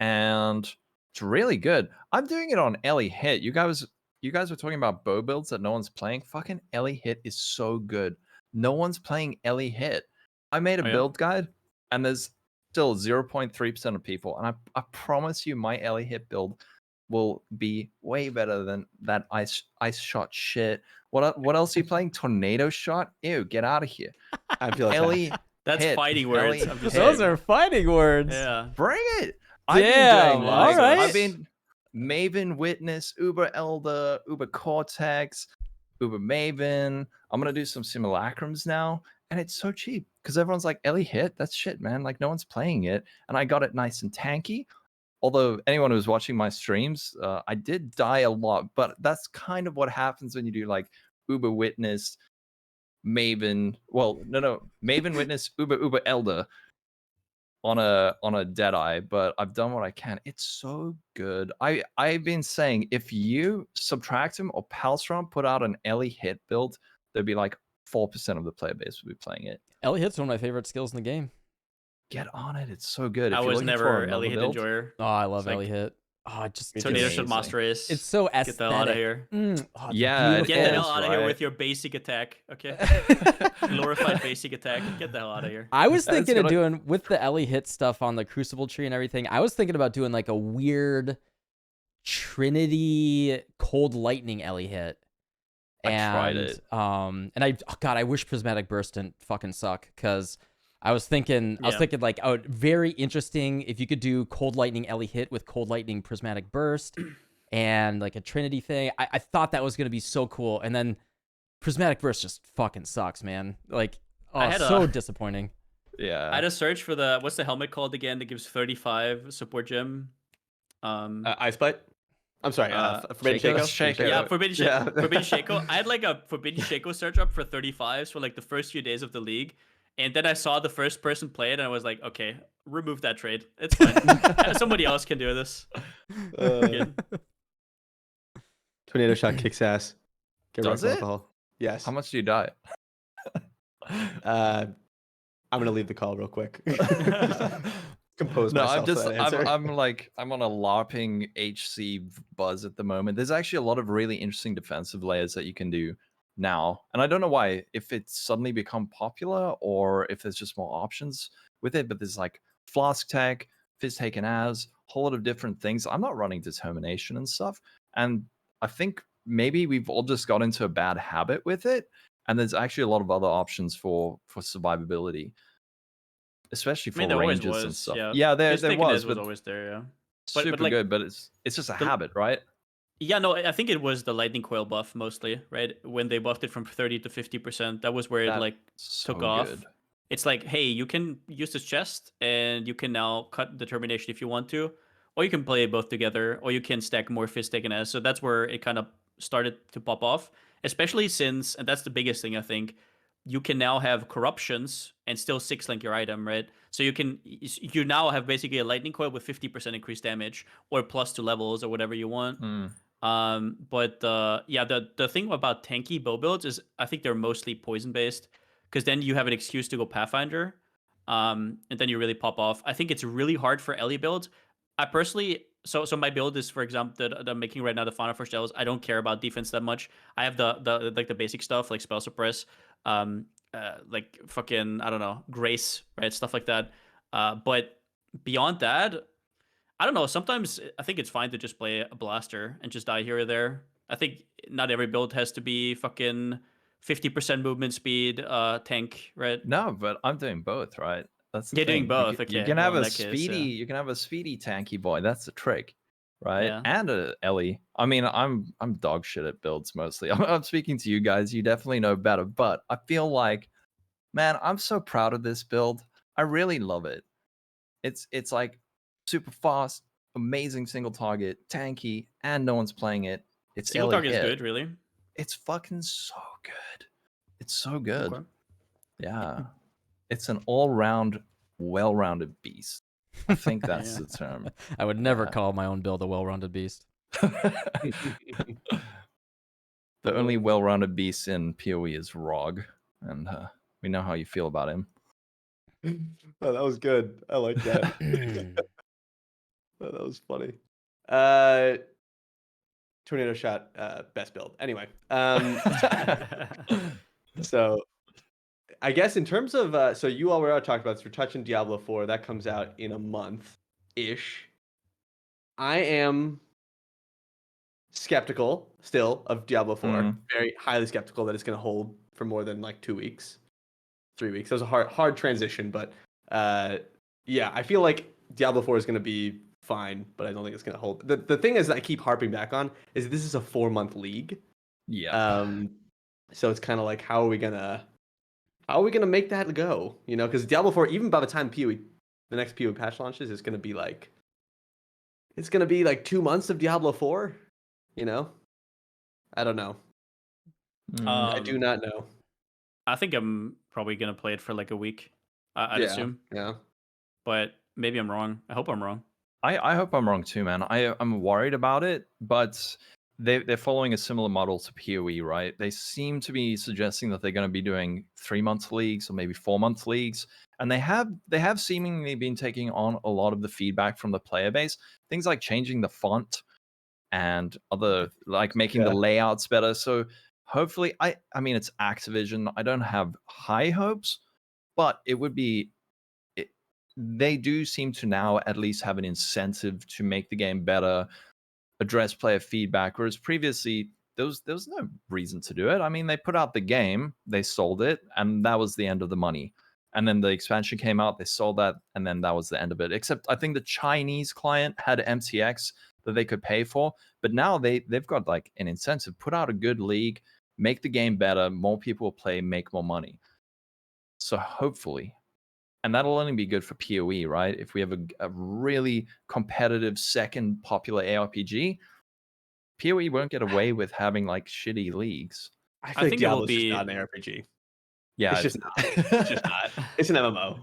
and it's really good. I'm doing it on Ele Hit. You guys were talking about bow builds that no one's playing. Fucking Ele Hit is so good. No one's playing Ele Hit. I made a build guide, and there's still 0.3% of people. And I promise you, my Ele Hit build will be way better than that ice shot shit. What else are you playing? Tornado shot? Ew, get out of here. I feel like that's fighting words. Those are fighting words. Yeah, bring it. Damn. All right. I've been Maven Witness, Uber Elder, Uber Cortex, Uber Maven. I'm gonna do some simulacrums now, and it's so cheap because everyone's like, Ele Hit, that's shit, man. Like no one's playing it, and I got it nice and tanky. Although anyone who's watching my streams, I did die a lot, but that's kind of what happens when you do like Uber Witness, Maven. Well, no, Maven Witness, Uber Elder on a Deadeye, but I've done what I can. It's so good. I've been saying if you Subtractem or Palstrom put out an Ele Hit build, there'd be like 4% of the player base would be playing it. Ele Hit's one of my favorite skills in the game. Get on it. It's so good. I was never Ele Hit enjoyer. Oh, I love Ele Hit. Oh, just Tornado Shot Master Race. It's so aesthetic. Get the hell out of here. Yeah, get the hell out of here with your basic attack. Okay, glorified basic attack. Get the hell out of here. I was thinking of doing with the Ele Hit stuff on the Crucible tree and everything. I was thinking about doing like a weird Trinity Cold Lightning Ele Hit. I tried it. And I wish Prismatic Burst didn't fucking suck because I was thinking like, oh, very interesting if you could do Cold Lightning Ele Hit with Cold Lightning Prismatic Burst and like a Trinity thing. I thought that was going to be so cool. And then Prismatic Burst just fucking sucks, man. Like, so disappointing. Yeah. I had a search for what's the helmet called again that gives 35 support gem? Ice Bite? I'm sorry, Forbidden Shaco? Yeah, Forbidden Shaco. I had like a Forbidden Shaco search up for 35s for like the first few days of the league. And then I saw the first person play it, and I was like, okay, remove that trade. It's fine. Somebody else can do this. Tornado Shot kicks ass. Does it? Alcohol. Yes. How much do you die? I'm going to leave the call real quick. compose No, myself I'm just to that answer. I'm on a LARPing HC buzz at the moment. There's actually a lot of really interesting defensive layers that you can do now, and I don't know why, if it's suddenly become popular or if there's just more options with it. But there's like flask tech, fizz taken as, whole lot of different things. I'm not running determination and stuff, and I think maybe we've all just got into a bad habit with it. And there's actually a lot of other options for survivability, especially I mean, for there always ranges and was, stuff. yeah. Yeah, there Fizz was, was but always there, yeah. But super like good. But it's just a the habit, right? yeah, no, I think it was the lightning coil buff mostly, right? When they buffed it from 30 to 50%, that was where it That's like took so off. good. It's like, hey, you can use this chest and you can now cut determination if you want to, or you can play both together, or you can stack more fist taken as. So that's where it kind of started to pop off, especially since, and that's the biggest thing I think, you can now have corruptions and still 6-link your item, right? So you now have basically a lightning coil with 50% increased damage or +2 levels or whatever you want. Mm. But yeah, the thing about tanky bow builds is I think they're mostly poison based, because then you have an excuse to go Pathfinder, and then you really pop off. I think it's really hard for Ele builds. I personally, so my build is, for example, that I'm making right now, the Fauna for Shells. I don't care about defense that much. I have the like the basic stuff like spell suppress, like fucking, I don't know, grace, right, stuff like that. But beyond that, I don't know. Sometimes I think it's fine to just play a blaster and just die here or there. I think not every build has to be fucking 50% movement speed, tank, right? No, but I'm doing both, right? That's the You're doing thing. both. You Okay. can Well, have in a that case, speedy, yeah. you can have a speedy tanky boy. That's the trick, right? Yeah. And a Ellie. I mean, I'm dog shit at builds mostly. I'm speaking to you guys. You definitely know better, but I feel like, man, I'm so proud of this build. I really love it. It's like super fast, amazing single target, tanky, and no one's playing it. It's Single Ele target is Hit. good, really. It's fucking so good. It's so good. Okay. Yeah. It's an all-round, well-rounded beast. I think that's Yeah. the term. I would never Yeah. call my own build a well-rounded beast. The only well-rounded beast in PoE is Rog, and we know how you feel about him. Oh, that was good. I like that. Oh, that was funny. Tornado shot, best build. Anyway, so I guess in terms of so you already talked about this. We're touching Diablo 4. That comes out in a month ish. I am skeptical still of Diablo 4. Very highly skeptical that it's going to hold for more than like 2 weeks, 3 weeks. That was a hard transition, but yeah, I feel like Diablo 4 is going to be fine, but I don't think it's going to hold. The thing is that I keep harping back on is this is a 4-month league. Yeah. So it's kind of like how are we gonna make that go? You know, because Diablo 4, even by the time the next PoE patch launches, it's gonna be like 2 months of Diablo 4. You know, I don't know. I do not know. I think I'm probably gonna play it for like a week. I'd assume, Yeah. but maybe I'm wrong. I hope I'm wrong. I hope I'm wrong too, man. I'm worried about it, but they're following a similar model to PoE, right? They seem to be suggesting that they're going to be doing 3-month leagues or maybe 4-month leagues, and they have seemingly been taking on a lot of the feedback from the player base. Things like changing the font and other like making the layouts better. So hopefully, I mean it's Activision. I don't have high hopes, but it would be. They do seem to now at least have an incentive to make the game better, address player feedback, whereas previously there was no reason to do it. I mean, they put out the game, they sold it, and that was the end of the money. And then the expansion came out, they sold that, and then that was the end of it. Except I think the Chinese client had MTX that they could pay for, but now they've got like an incentive. Put out a good league, make the game better, more people will play, make more money. So hopefully, and that'll only be good for PoE, right? If we have a really competitive second popular ARPG, PoE won't get away with having like shitty leagues. I I think it will Diablo's just be. not an RPG. Yeah, It's just not. It's just not. It's an MMO.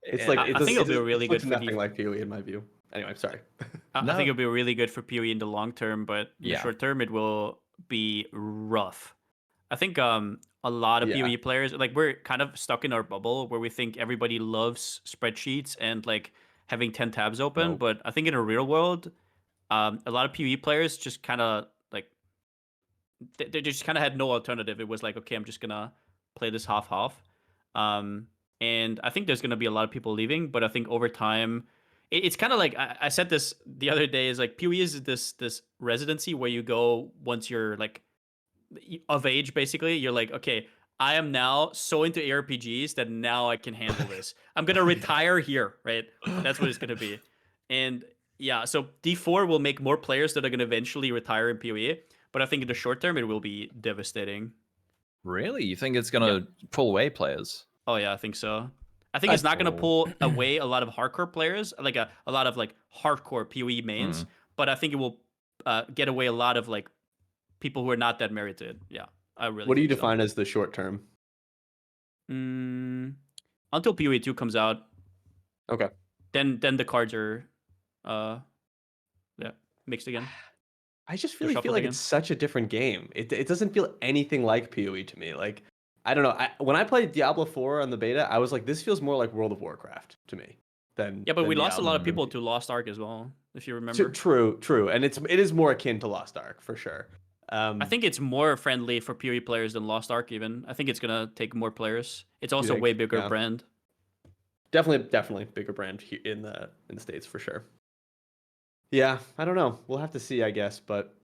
It's like I think it'll be really good for nothing like PoE in my view. Anyway, sorry. I No. think it'll be really good for PoE in the long term, but in the Yeah. short term, it will be rough. I think a lot of Yeah. PoE players, like, we're kind of stuck in our bubble where we think everybody loves spreadsheets and like having 10 tabs open, Nope. but I think in a real world, a lot of PvE players just kind of like they just kind of had no alternative. It was like, okay, I'm just gonna play this half. And I think there's gonna be a lot of people leaving, but I think over time, it's kind of like I said this the other day. Is like PvE is this residency where you go once you're like of age. Basically, you're like, okay, I am now so into ARPGs that now I can handle this. I'm gonna retire here, right? That's what it's gonna be. And yeah, so D4 will make more players that are gonna eventually retire in PoE, but I think in the short term it will be devastating. Really? You think it's gonna pull away players? Oh yeah, I think so. I think it's not gonna pull away a lot of hardcore players, like a lot of like hardcore PoE mains, but I think it will get away a lot of like people who are not that merited. Yeah, I really. What do you think so. define as the short term? Until PoE 2 comes out. Okay. Then the cards are mixed again. I just They're really feel shuffled like again. it's such a different game. It doesn't feel anything like PoE to me. Like, I don't know. When I played Diablo 4 on the beta, I was like, this feels more like World of Warcraft to me than. Yeah, but than we lost a Diablo. lot of people to Lost Ark as well, if you remember. True, and it is more akin to Lost Ark for sure. I think it's more friendly for PoE players than Lost Ark. Even I think it's gonna take more players. It's also a way bigger brand. Definitely bigger brand here in the States for sure. Yeah, I don't know. We'll have to see, I guess, but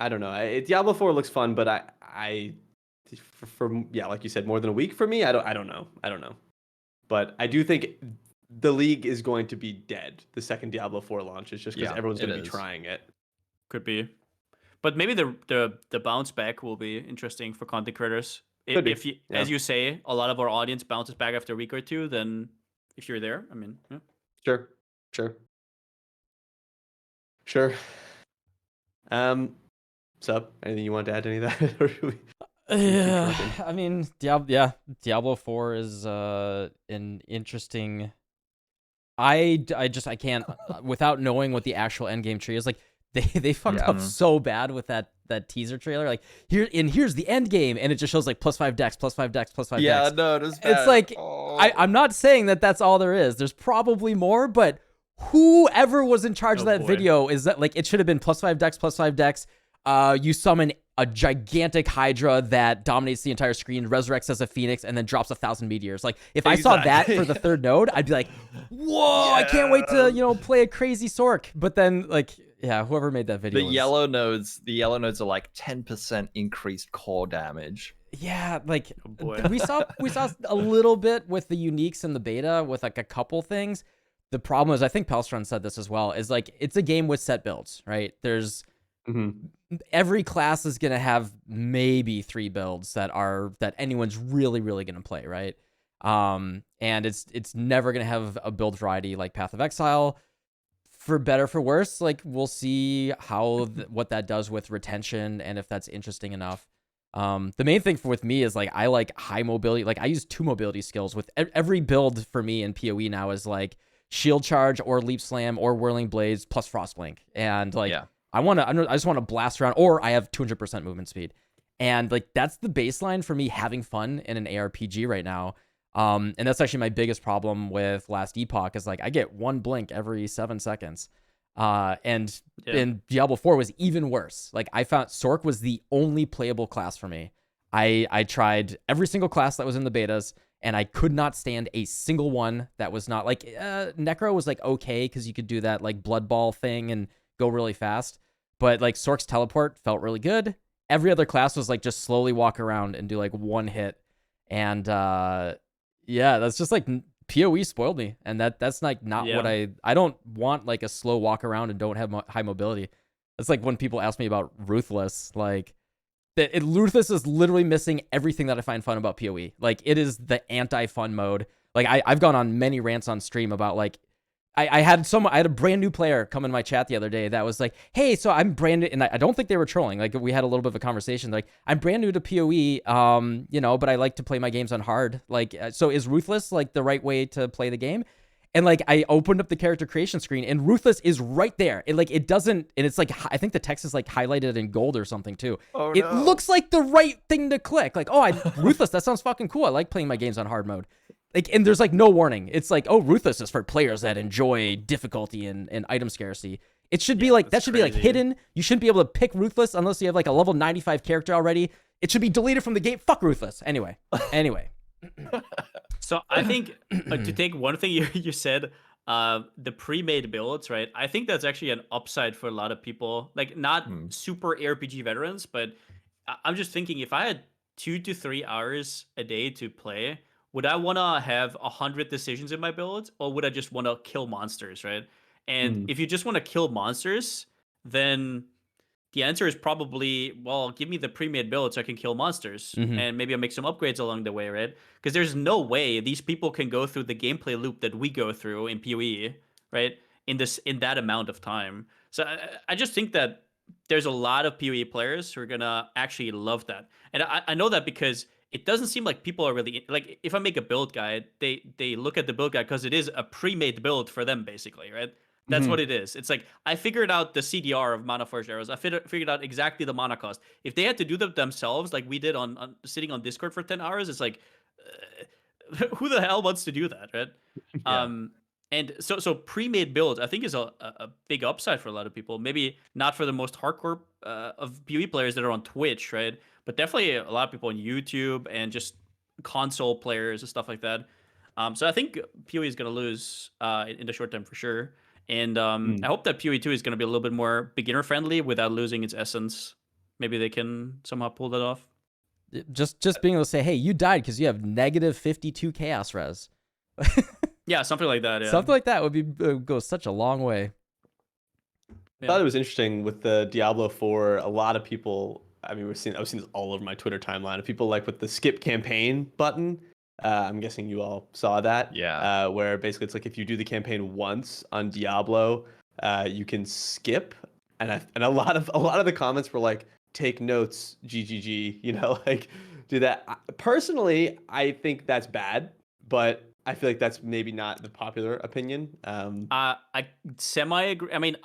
I don't know. Diablo 4 looks fun, but like you said, more than a week for me. I don't know. But I do think the league is going to be dead the second Diablo 4 launches, just because everyone's going to be trying it. Could be, but maybe the bounce back will be interesting for content creators. If you, as you say, a lot of our audience bounces back after a week or two, then if you're there, I mean, yeah. Sure. Sub, anything you want to add to any of that? Or should we I mean, Diablo 4 is an interesting. I can't without knowing what the actual end game tree is. Like they fucked up so bad with that teaser trailer. Like here's the end game, and it just shows like +5 dex, +5 dex, +5 dex. Yeah, no, it is bad. It's like I'm not saying that that's all there is. There's probably more, but whoever was in charge of that video is that like it should have been +5 dex, +5 dex. You summon a gigantic Hydra that dominates the entire screen, resurrects as a phoenix, and then drops 1,000 meteors. Like, if I saw that for the third node, I'd be like, whoa, I can't wait to, play a crazy Sork. But then, like, yeah, whoever made that video. The yellow nodes are like 10% increased core damage. Yeah, like, we saw a little bit with the uniques in the beta with, like, a couple things. The problem is, I think Pelstron said this as well, is, like, it's a game with set builds, right? There's... Every class is gonna have maybe 3 builds that anyone's really gonna play, right? And it's never gonna have a build variety like Path of Exile. For better, for worse, like we'll see how what that does with retention and if that's interesting enough. The main thing with me is like I like high mobility. Like I use 2 mobility skills with every build for me in PoE now is like Shield Charge or Leap Slam or Whirling Blades plus Frostblink, and like. Yeah. I just want to blast around, or I have 200% movement speed. And like that's the baseline for me having fun in an ARPG right now. And that's actually my biggest problem with Last Epoch is like I get 1 blink every 7 seconds. And in Diablo 4 was even worse. Like I found Sork was the only playable class for me. I tried every single class that was in the betas, and I could not stand a single one that was not like Necro was like okay because you could do that like blood ball thing and go really fast. But like Sork's teleport felt really good. Every other class was like just slowly walk around and do like 1 hit. And that's just like PoE spoiled me. And that's like not what I don't want like a slow walk around and don't have high mobility. It's like when people ask me about Ruthless, like Ruthless is literally missing everything that I find fun about PoE. Like it is the anti-fun mode. Like I've gone on many rants on stream about like, I had a brand new player come in my chat the other day that was like, hey, so I'm brand new, and I don't think they were trolling. Like we had a little bit of a conversation. Like I'm brand new to PoE, but I like to play my games on hard. Like, so is Ruthless like the right way to play the game? And like I opened up the character creation screen, and Ruthless is right there. It doesn't, and it's like I think the text is like highlighted in gold or something too. It looks like the right thing to click. Like, Ruthless, that sounds fucking cool. I like playing my games on hard mode. Like, and there's like no warning. It's like, oh, Ruthless is for players that enjoy difficulty and item scarcity. It should be like, that should be like hidden. You shouldn't be able to pick Ruthless unless you have like a level 95 character already. It should be deleted from the game. Fuck Ruthless. Anyway. So I think to take one thing you said, the pre-made builds, right? I think that's actually an upside for a lot of people. Like not super RPG veterans, but I'm just thinking if I had 2 to 3 hours a day to play, would I want to have 100 decisions in my build, or would I just want to kill monsters, right? And if you just want to kill monsters, then the answer is probably, well, give me the pre-made build so I can kill monsters, and maybe I'll make some upgrades along the way, right? Because there's no way these people can go through the gameplay loop that we go through in PoE, right? In that amount of time. So I just think that there's a lot of PoE players who are gonna actually love that, and I know that because it doesn't seem like people are really like. If I make a build guide, they look at the build guide because it is a pre-made build for them, basically, right? That's what it is. It's like I figured out the CDR of mana forged arrows. I figured out exactly the mana cost. If they had to do them themselves, like we did on sitting on Discord for 10 hours, it's like, who the hell wants to do that, right? Yeah. And so pre-made builds, I think, is a big upside for a lot of people. Maybe not for the most hardcore of PoE players that are on Twitch, right? But definitely a lot of people on YouTube and just console players and stuff like that. So I think PoE is going to lose in the short term for sure. And I hope that PoE 2 is going to be a little bit more beginner friendly without losing its essence. Maybe they can somehow pull that off. Just being able to say, hey, you died because you have negative 52 chaos res. Yeah, something like that. Yeah. Something like that would go such a long way. I thought it was interesting with the Diablo 4. A lot of people, I mean, I've seen this all over my Twitter timeline of people like with the skip campaign button. I'm guessing you all saw that. Yeah. Where basically it's like if you do the campaign once on Diablo, you can skip, and a lot of the comments were like, "Take notes, GGG," you know, like do that. Personally, I think that's bad, but I feel like that's maybe not the popular opinion. I semi agree. I mean,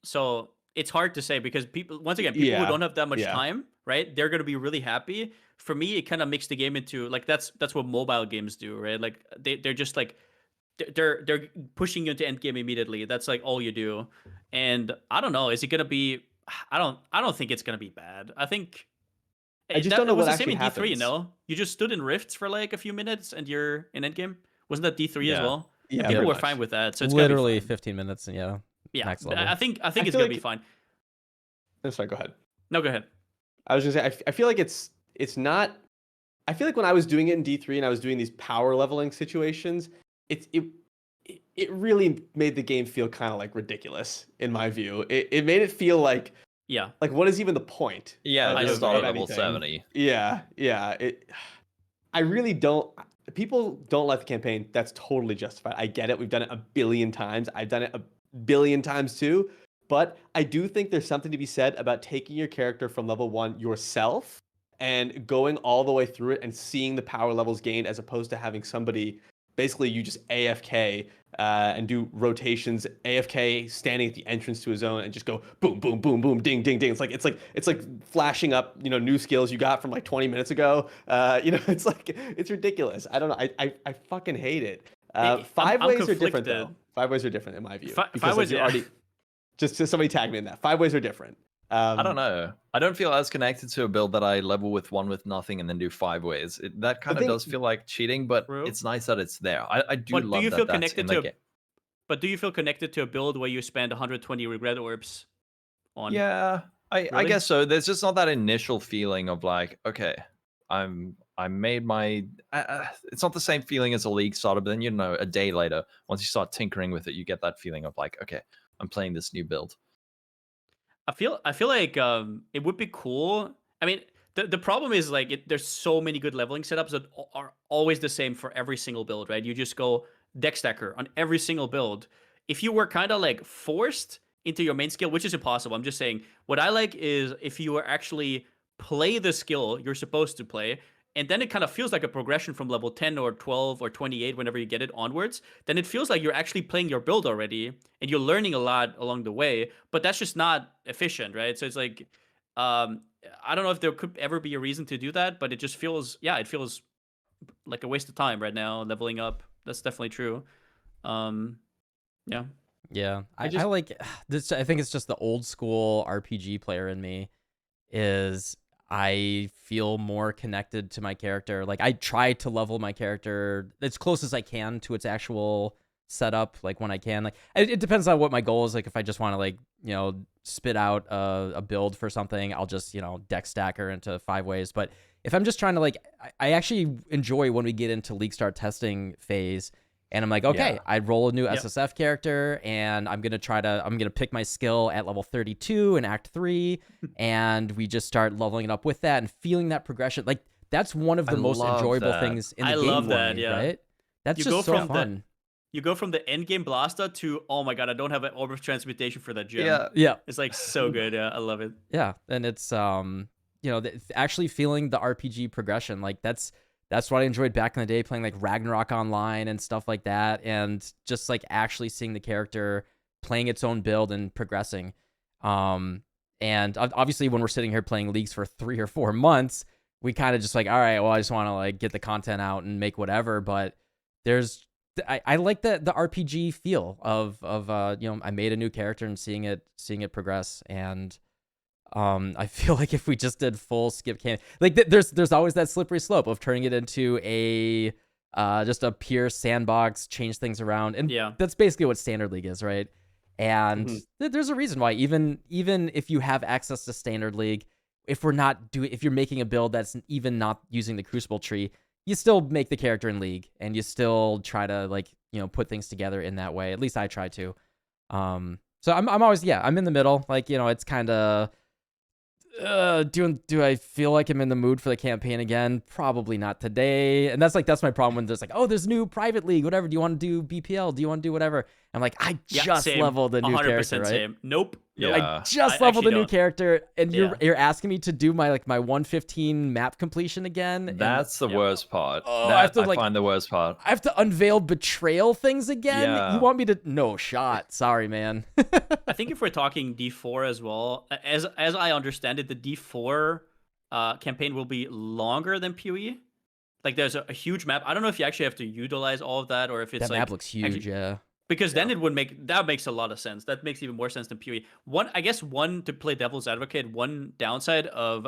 so it's hard to say because people, once again, people who don't have that much time, right? They're gonna be really happy. For me, it kind of makes the game into like that's what mobile games do, right? Like they're just like they're pushing you into end game immediately. That's like all you do. And I don't know, is it gonna be? I don't think it's gonna be bad. I think I just don't know it was what the same actually in D3, you happens. know? You just stood in rifts for like a few minutes and you're in endgame. Wasn't that D3 as Yeah. well? Yeah, And people pretty were much. fine with that. So it's gotta be Literally fine. 15 minutes, yeah. Yeah, Max level. I think it's feel gonna like- be fine. I'm sorry, go ahead. No, go ahead. I was gonna say I feel like it's not. I feel like when I was doing it in D3 and I was doing these power leveling situations, it really made the game feel kind of like ridiculous in my view. It made it feel like Yeah, what is even the point? Yeah, I just know, start at right? level anything? 70. Yeah. I really don't. People don't like the campaign. That's totally justified. I get it. We've done it a billion times. I've done it a billion times too. But I do think there's something to be said about taking your character from level 1 yourself and going all the way through it and seeing the power levels gained, as opposed to having somebody basically you just AFK and do rotations, AFK standing at the entrance to a zone and just go boom, boom, boom, boom, ding, ding, ding. It's like flashing up, new skills you got from like 20 minutes ago. It's like it's ridiculous. I don't know. I fucking hate it. Five I'm ways are different conflicted. though. 5 ways are different in my view. Five Because ways, you're yeah. already just somebody tag me in that. 5 ways are different. I don't know. I don't feel as connected to a build that I level with 1 with nothing and then do 5 ways. That kind of thing- does feel like cheating, but True. it's nice that it's there. I do But love do you that feel that's connected in the to? game. But do you feel connected to a build where you spend 120 regret orbs on? Yeah, I Really? guess so. There's just not that initial feeling of like, okay, I made my. It's not the same feeling as a league starter, but then a day later, once you start tinkering with it, you get that feeling of like, okay, I'm playing this new build. I feel like it would be cool. I mean, the problem is like there's so many good leveling setups that are always the same for every single build, right? You just go deck stacker on every single build. If you were kind of like forced into your main skill, which is impossible, I'm just saying what I like is if you were actually play the skill you're supposed to play, and then it kind of feels like a progression from level 10 or 12 or 28 whenever you get it onwards, then it feels like you're actually playing your build already and you're learning a lot along the way, but that's just not efficient, right? So it's like I don't know if there could ever be a reason to do that, but it just feels, it feels like a waste of time right now leveling up. That's definitely true. Yeah. Yeah, I just- like this. I think it's just the old school RPG player in me is I feel more connected to my character. Like I try to level my character as close as I can to its actual setup, like when I can. Like it depends on what my goal is. Like if I just want to like, you know, spit out a build for something, I'll just, you know, deck stacker into 5 ways. But if I'm just trying to like, I actually enjoy when we get into league start testing phase and I'm like, okay, Yeah. I'd roll a new Yep. SSF character and I'm going to pick my skill at level 32 in Act 3 and we just start leveling it up with that and feeling that progression. Like that's one of the I most love enjoyable that. things in the I game love for that, me, yeah. right? That's You just go so from the- fun. You go from the end game blaster to, oh my god, I don't have an orb of transmutation for that gem. Yeah. Yeah. It's like so good. Yeah, I love it. Yeah, and it's you know, actually feeling the RPG progression. Like that's what I enjoyed back in the day playing like Ragnarok Online and stuff like that, and just like actually seeing the character playing its own build and progressing. And obviously when we're sitting here playing leagues for 3 or 4 months, we kind of just like, all right, well, I just want to like get the content out and make whatever. But there's I like the RPG feel of you know, I made a new character and seeing it progress. And I feel like if we just did full skip campaign, like there's always that slippery slope of turning it into a just a pure sandbox, change things around, and Yeah. that's basically what Standard League is, right? And there's a reason why even if you have access to Standard League, if you're making a build that's even not using the Crucible tree, you still make the character in League and you still try to like, you know, put things together in that way. At least I try to. So I'm always, yeah, I'm in the middle. Like, you know, it's kind of do I feel like I'm in the mood for the campaign again? Probably not today. And that's my problem when there's like, oh, there's new private league, whatever. Do you want to do BPL? Do you want to do whatever? I'm like, I Yeah, just same. leveled a new 100% character, right? same. Nope. Yeah. I just I leveled a actually new don't. character, and Yeah. you're asking me to do my 115 map completion again. And That's the Yeah. worst part. Oh, I That have to, I like- find the worst part. I have to unveil betrayal things again. Yeah. You want me to? No shot. Sorry, man. I think if we're talking D4 as well, as I understand it, the D4 campaign will be longer than PoE. Like there's a huge map. I don't know if you actually have to utilize all of that or if it's That like map looks huge. actually- Yeah. because then it would makes a lot of sense. That makes even more sense than PoE. One to play devil's advocate, one downside of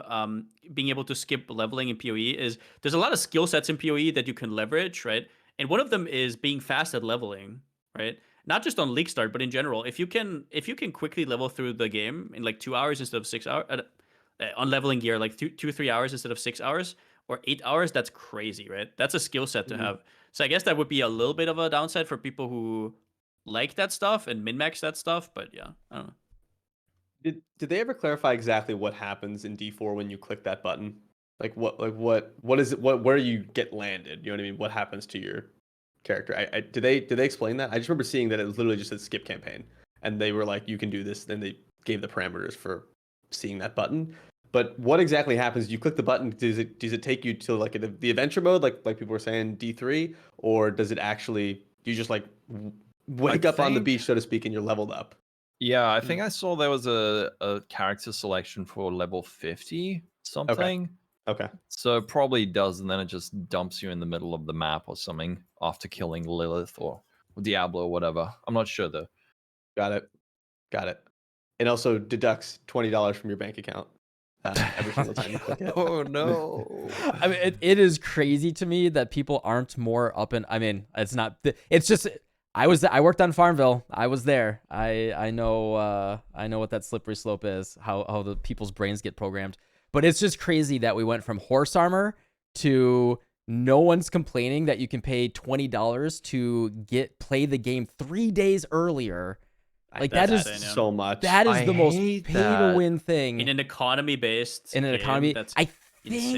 being able to skip leveling in PoE is there's a lot of skill sets in PoE that you can leverage, right? And one of them is being fast at leveling, right? Not just on League Start, but in general. If you can quickly level through the game in like 2 hours instead of 6 hours, on leveling gear like 2-3 hours instead of 6 hours or 8 hours, that's crazy, right? That's a skill set to have. So I guess that would be a little bit of a downside for people who like that stuff and min-max that stuff, but yeah, I don't know. Did they ever clarify exactly what happens in D4 when you click that button? Like what is it? Where you get landed? You know what I mean? What happens to your character? Did they explain that? I just remember seeing that it was literally just a skip campaign, and they were like, you can do this. Then they gave the parameters for seeing that button. But what exactly happens? You click the button. Does it take you to like the adventure mode, like people were saying D3, or does it actually? Do you just like wake up on the think- beach, so to speak, and you're leveled up? Yeah, I think I saw there was a character selection for level 50 something. Okay. So it probably does, and then it just dumps you in the middle of the map or something after killing Lilith or Diablo or whatever. I'm not sure though. Got it. And also deducts $20 from your bank account every single time you click it. Oh no. I mean, it is crazy to me that people aren't more up in. I mean, it's not. It's just. I worked on Farmville. I was there. I know what that slippery slope is. How the people's brains get programmed. But it's just crazy that we went from horse armor to no one's complaining that you can pay $20 to play the game 3 days earlier. Like that is That's insane, yeah. So much. that is I the most hate pay that. to win thing In an economy based in an economy. that's I think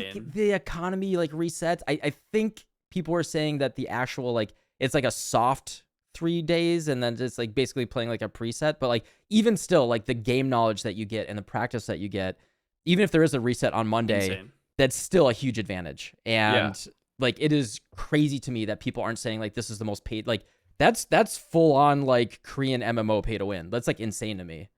insane. the economy like resets. I think people were saying that the actual like it's like a soft 3 days and then just like basically playing like a preset. But like even still, like the game knowledge that you get and the practice that you get, even if there is a reset on Monday, insane. that's still a huge advantage. And like it is crazy to me that people aren't saying like this is the most paid. Like that's full on like Korean MMO pay to win. That's like insane to me.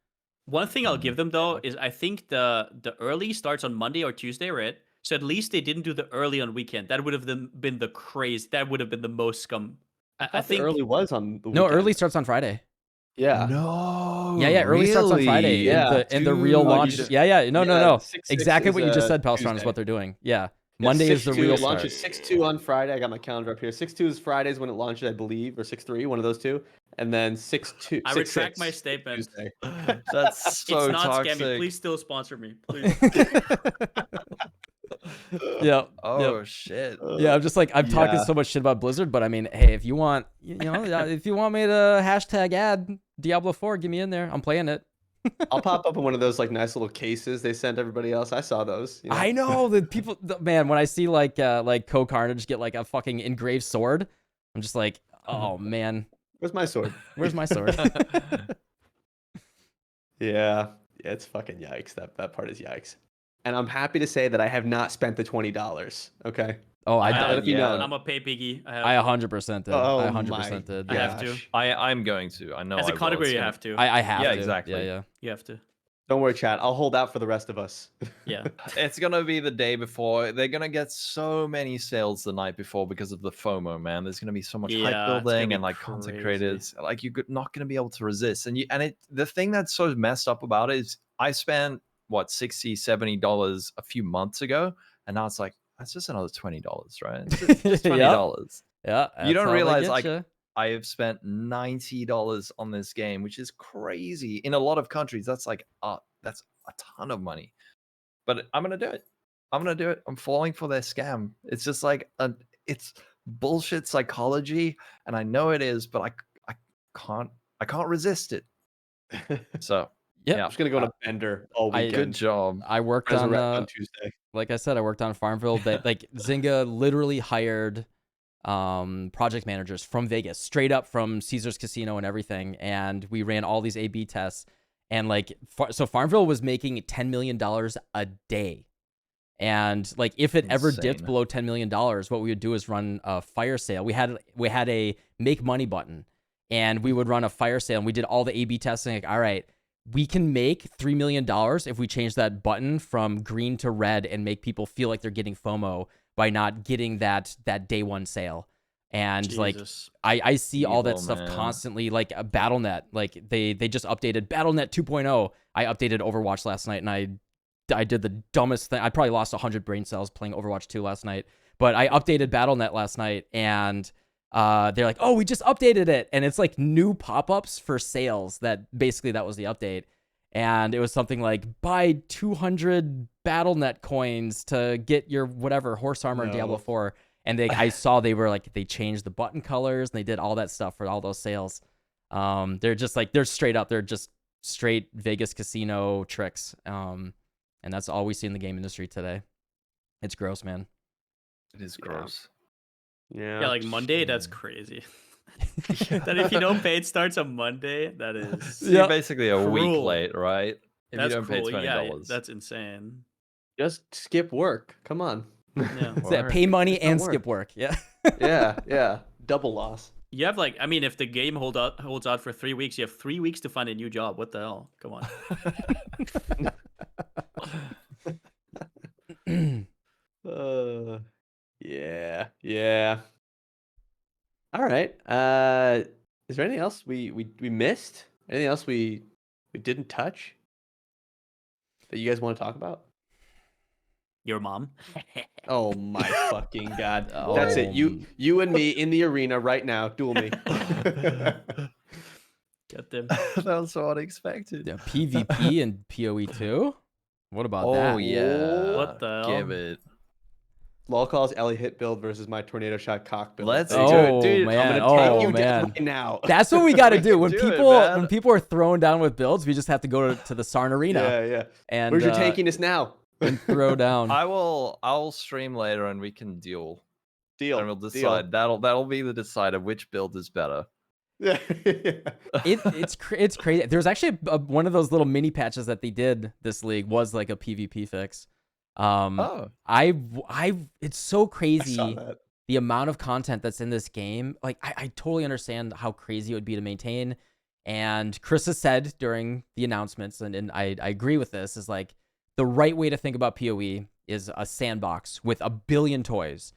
One thing I'll give them though is I think the early starts on Monday or Tuesday, right? So at least they didn't do the early on weekend. That would have been the craze. That would have been the most scum. I thought the think early was on the No, weekend. early starts on Friday. Yeah. No. Yeah, early starts on Friday. really? Yeah, And the real dude. launch. just- Yeah. No. Yeah, 6/6 Exactly is, what you just said, Palstron, is Tuesday. what they're doing. Yeah. Yeah, Monday is the 6/2 real it start. launches 6/2 on Friday. I got my calendar up here. 6/2 is Fridays when it launches, I believe, or 6/3, one of those two. And then 6/2. I retract my statement. Tuesday. That's so It's not toxic. scammy. Please still sponsor me. Please. Yeah. Oh Yep. shit. Yeah, I'm just like I'm talking Yeah. so much shit about Blizzard, but I mean, hey, if you want, you know, if you want me to hashtag ad Diablo 4, get me in there. I'm playing it. I'll pop up in one of those like nice little cases they sent everybody else. I saw those. You know? I know the people, man. When I see like Co Carnage get like a fucking engraved sword, I'm just like, oh man, Where's my sword? where's my sword? Yeah, it's fucking yikes. That part is yikes. And I'm happy to say that I have not spent the $20. Okay. Oh, I Let it be known. I'm a pay piggy. I 100% did. Oh I my 100% did. I Yeah. have to. gosh. I'm going to. I know. As I a will. category, It's you gonna- have to. I have Yeah, to. exactly. Yeah. You have to. Don't worry, chat. I'll hold out for the rest of us. Yeah. It's gonna be the day before. They're gonna get so many sales the night before because of the FOMO, man. There's gonna be so much Yeah, hype it's gonna building be and like content crazy. creators. Like you're not gonna be able to resist. The thing that's so messed up about it is I spent what $60-$70 a few months ago, and now it's like that's just another $20, right? It's just $20. Yeah. You don't that's how they realize get like ya. I have spent $90 on this game, which is crazy. In a lot of countries, that's like that's a ton of money. But I'm gonna do it. I'm falling for their scam. It's just like it's bullshit psychology, and I know it is, but I can't resist it. So Yep. yeah, I'm just gonna go to Bender all I- weekend. good job. I worked on Resurrect on Tuesday. like I said, I worked on Farmville. But like Zynga literally hired project managers from Vegas, straight up from Caesar's Casino and everything, and we ran all these A/B tests. And like, so Farmville was making $10 million a day. And like, if it ever dipped Insane. below $10 million, what we would do is run a fire sale. We had a make money button, and we would run a fire sale, and we did all the A/B testing. Like, all right, we can make $3 million if we change that button from green to red and make people feel like they're getting FOMO by not getting that day one sale. And like, Jesus. I see all that Evil, stuff man. constantly, like a BattleNet. Like they just updated BattleNet 2.0. I updated Overwatch last night, and I did the dumbest thing. I probably lost 100 brain cells playing Overwatch 2 last night. But I updated BattleNet last night, and they're like, "Oh, we just updated it," and it's like new pop-ups for sales. That was the update, and it was something like buy 200 BattleNet coins to get your whatever horse armor in Diablo No. 4. And I saw they changed the button colors, and they did all that stuff for all those sales. They're just like, they're just straight Vegas casino tricks. And that's all we see in the game industry today. It's gross, man. It is Yeah. gross. Yeah, like Monday, that's crazy. That if you don't pay, it starts on Monday. That is. So Yeah. you're basically a week Cruel. late, right? If That's you don't cruel. pay $20. Yeah, that's insane. Just skip work. Come on. Yeah. So yeah, Word. pay money It's not and work. skip work. Yeah. Yeah. Double loss. You have like, I mean, if the game holds out for 3 weeks, you have 3 weeks to find a new job. What the hell? Come on. Yeah. All right. Is there anything else we missed? Anything else we didn't touch that you guys want to talk about? Your mom. Oh my fucking god! Oh. That's it. You and me in the arena right now. Duel me. Get them. That was so unexpected. Yeah, PvP and PoE 2. What about Oh that? yeah. What the Give hell? it. Lol calls Ele Hit build versus my tornado shot cock build. Let's There you do go. it, dude. man. I'm gonna take Oh, you man. down right now. That's what we got to do. When Do it, people man. are throwing down with builds, we just have to go to the Sarn Arena Yeah. and Where's your taking us now? and throw down. I'll stream later and we can duel. Deal. And we'll decide. That'll be the decider which build is better. Yeah. It's crazy. There's actually one of those little mini patches that they did this league was like a PvP fix. Oh. It's so I crazy saw that. the amount of content that's in this game. Like I totally understand how crazy it would be to maintain. And Chris has said during the announcements, and I agree with this, is like the right way to think about PoE is a sandbox with a billion toys.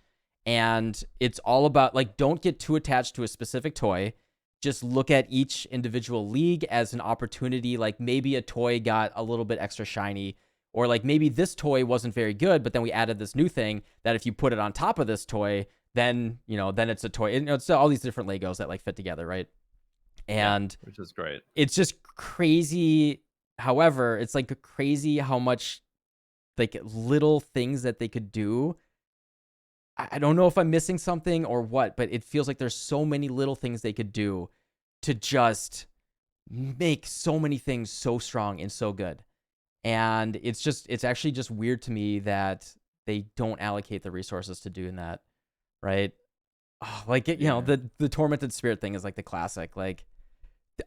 And it's all about, like, don't get too attached to a specific toy. Just look at each individual league as an opportunity. Like, maybe a toy got a little bit extra shiny, or like maybe this toy wasn't very good, but then we added this new thing that if you put it on top of this toy, then, you know, then it's a toy. And, it's all these different Legos that like fit together, right? And which is great. It's just crazy. However, it's like crazy how much like little things that they could do. I don't know if I'm missing something or what, but it feels like there's so many little things they could do to just make so many things so strong and so good. And it's actually just weird to me that they don't allocate the resources to doing that, right? Oh, like, you know, the Tormented Spirit thing is like the classic. Like,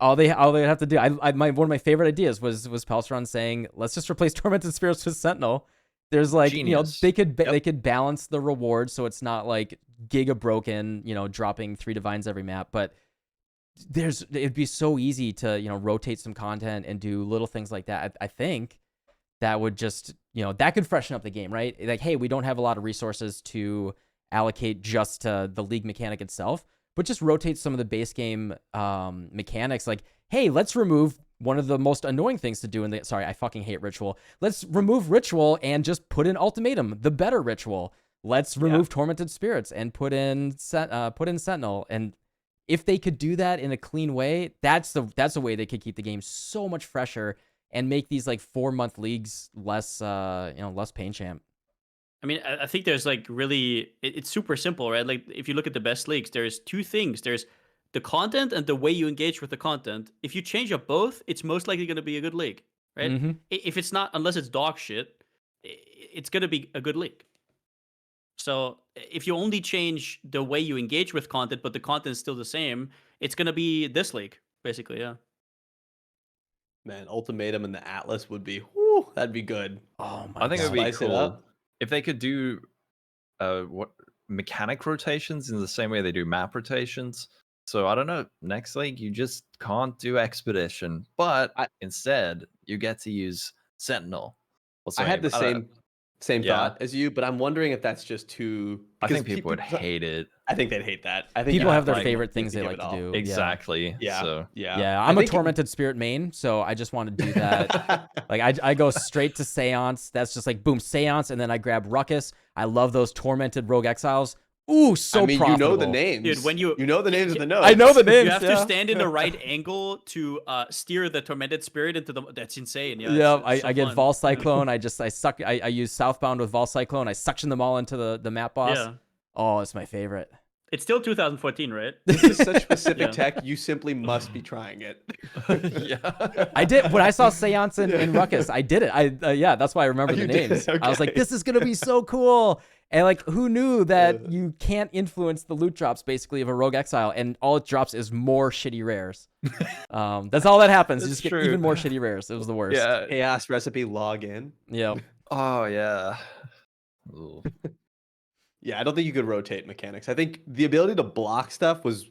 all they have to do. One of my favorite ideas was Pelstron saying, let's just replace Tormented Spirits with Sentinel. There's like, Genius. you know, they could balance the reward so it's not like giga broken, you know, dropping 3 divines every map, but it'd be so easy to, you know, rotate some content and do little things like that. I think that would just, you know, that could freshen up the game, right? Like, hey, we don't have a lot of resources to allocate just to the league mechanic itself, but just rotate some of the base game mechanics. Like, hey, let's remove one of the most annoying things to do in the, sorry, I fucking hate Ritual. Let's remove Ritual and just put in Ultimatum, the better Ritual. Let's remove Tormented Spirits and put in Sentinel. And if they could do that in a clean way, that's a way they could keep the game so much fresher and make these like 4-month leagues less, less pain champ. I mean, I think there's like really, it's super simple, right? Like if you look at the best leagues, there's two things. There's the content and the way you engage with the content. If you change up both, it's most likely going to be a good league, right? Mm-hmm. If it's not, unless it's dog shit, it's going to be a good league. So if you only change the way you engage with content, but the content is still the same, it's going to be this league, basically, yeah. Man, Ultimatum and the Atlas would be, whew, that'd be good. Oh my I think it would be Spice it cool up. if they could do what mechanic rotations in the same way they do map rotations. So I don't know, next league you just can't do Expedition, but instead you get to use Sentinel. I had the same Yeah. thought as you, but I'm wondering if that's just too. I think because people would hate it. I think they'd hate that. I think People you have their like, favorite you things they give like it to all. do. Exactly. Yeah. So Yeah, I'm a think Tormented Spirit main, so I just want to do that. Like, I go straight to Seance. That's just like, boom, Seance, and then I grab Ruckus. I love those Tormented Rogue Exiles. Ooh, so I mean, profitable. you know the names. Dude, when you know the names of the nodes. I know the names. You have yeah. to stand in the right angle to steer the Tormented Spirit into the. That's insane. Yeah. Yeah, it's so I get fun. Vol Cyclone. I suck. I use Southbound with Vol Cyclone. I suction them all into the map boss. Yeah. Oh, it's my favorite. It's still 2014, right? This is such specific Yeah. tech. You simply must be trying it. yeah. I did when I saw Seance and Ruckus. I did it. Yeah, that's why I remember the You did? names. I was like, Okay. this is gonna be so cool. And like, who knew that you can't influence the loot drops basically of a Rogue Exile, and all it drops is more shitty rares. That's all that happens. You That's just get true. even more shitty rares. It was the worst. Yeah. Chaos recipe log in. Yeah. Oh yeah. Ooh. Yeah, I don't think you could rotate mechanics. I think the ability to block stuff was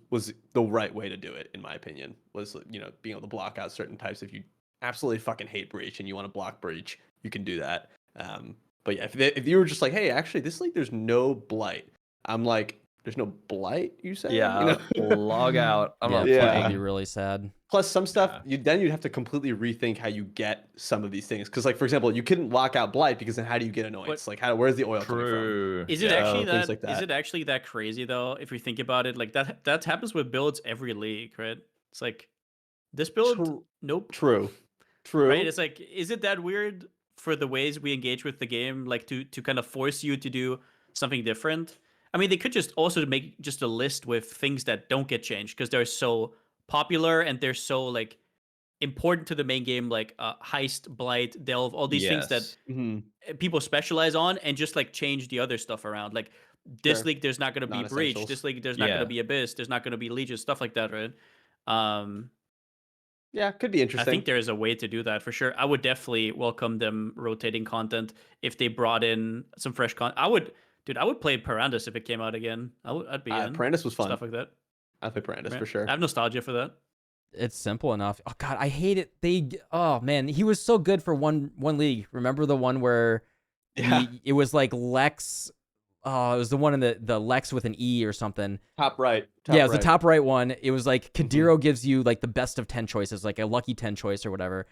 the right way to do it, in my opinion. Was, you know, being able to block out certain types. If you absolutely fucking hate breach and you want to block breach, you can do that. But yeah, if you were just like, hey, actually, this league there's no blight. I'm like, there's no blight. You say? Yeah. You know? Log out. I'm not Yeah. That'd playing. be really sad. Plus, some stuff Yeah. you'd have to completely rethink how you get some of these things. Because, like, for example, you couldn't lock out blight because then how do you get annoyance? Like, where's the oil coming from? True. Is it Yeah. actually things that? like that. Is it actually that crazy though? If we think about it, like that happens with builds every league, right? It's like this build, True. nope. True. Right? It's like, is it that weird for the ways we engage with the game, like to kind of force you to do something different? I mean, they could just also make just a list with things that don't get changed because they're so popular and they're so like important to the main game, like heist, blight, delve, all these things that Mhm. people specialize on, and just like change the other stuff around. Like this Sure. league, there's not going to be breach. Non-essentials. This league, there's not going Yeah. to be abyss. There's not going to be legion, stuff like that, right? Yeah, could be I interesting. think there is a way to do that for sure. I would definitely welcome them rotating content if they brought in some fresh content. I would play Parandus if it came out again. I'd be in. Parandus was fun. Stuff like that. I'd play Parandus Right? for sure. I have nostalgia for that. It's simple enough. Oh god, I hate it. Oh man, he was so good for one league. Remember the one where Yeah. it was like Lex. Oh, it was the one in the Lex with an E or something. Top right. Yeah, it was the top right one. It was like Mhm. Kadiro gives you like the best of 10 choices, like a lucky 10 choice or whatever.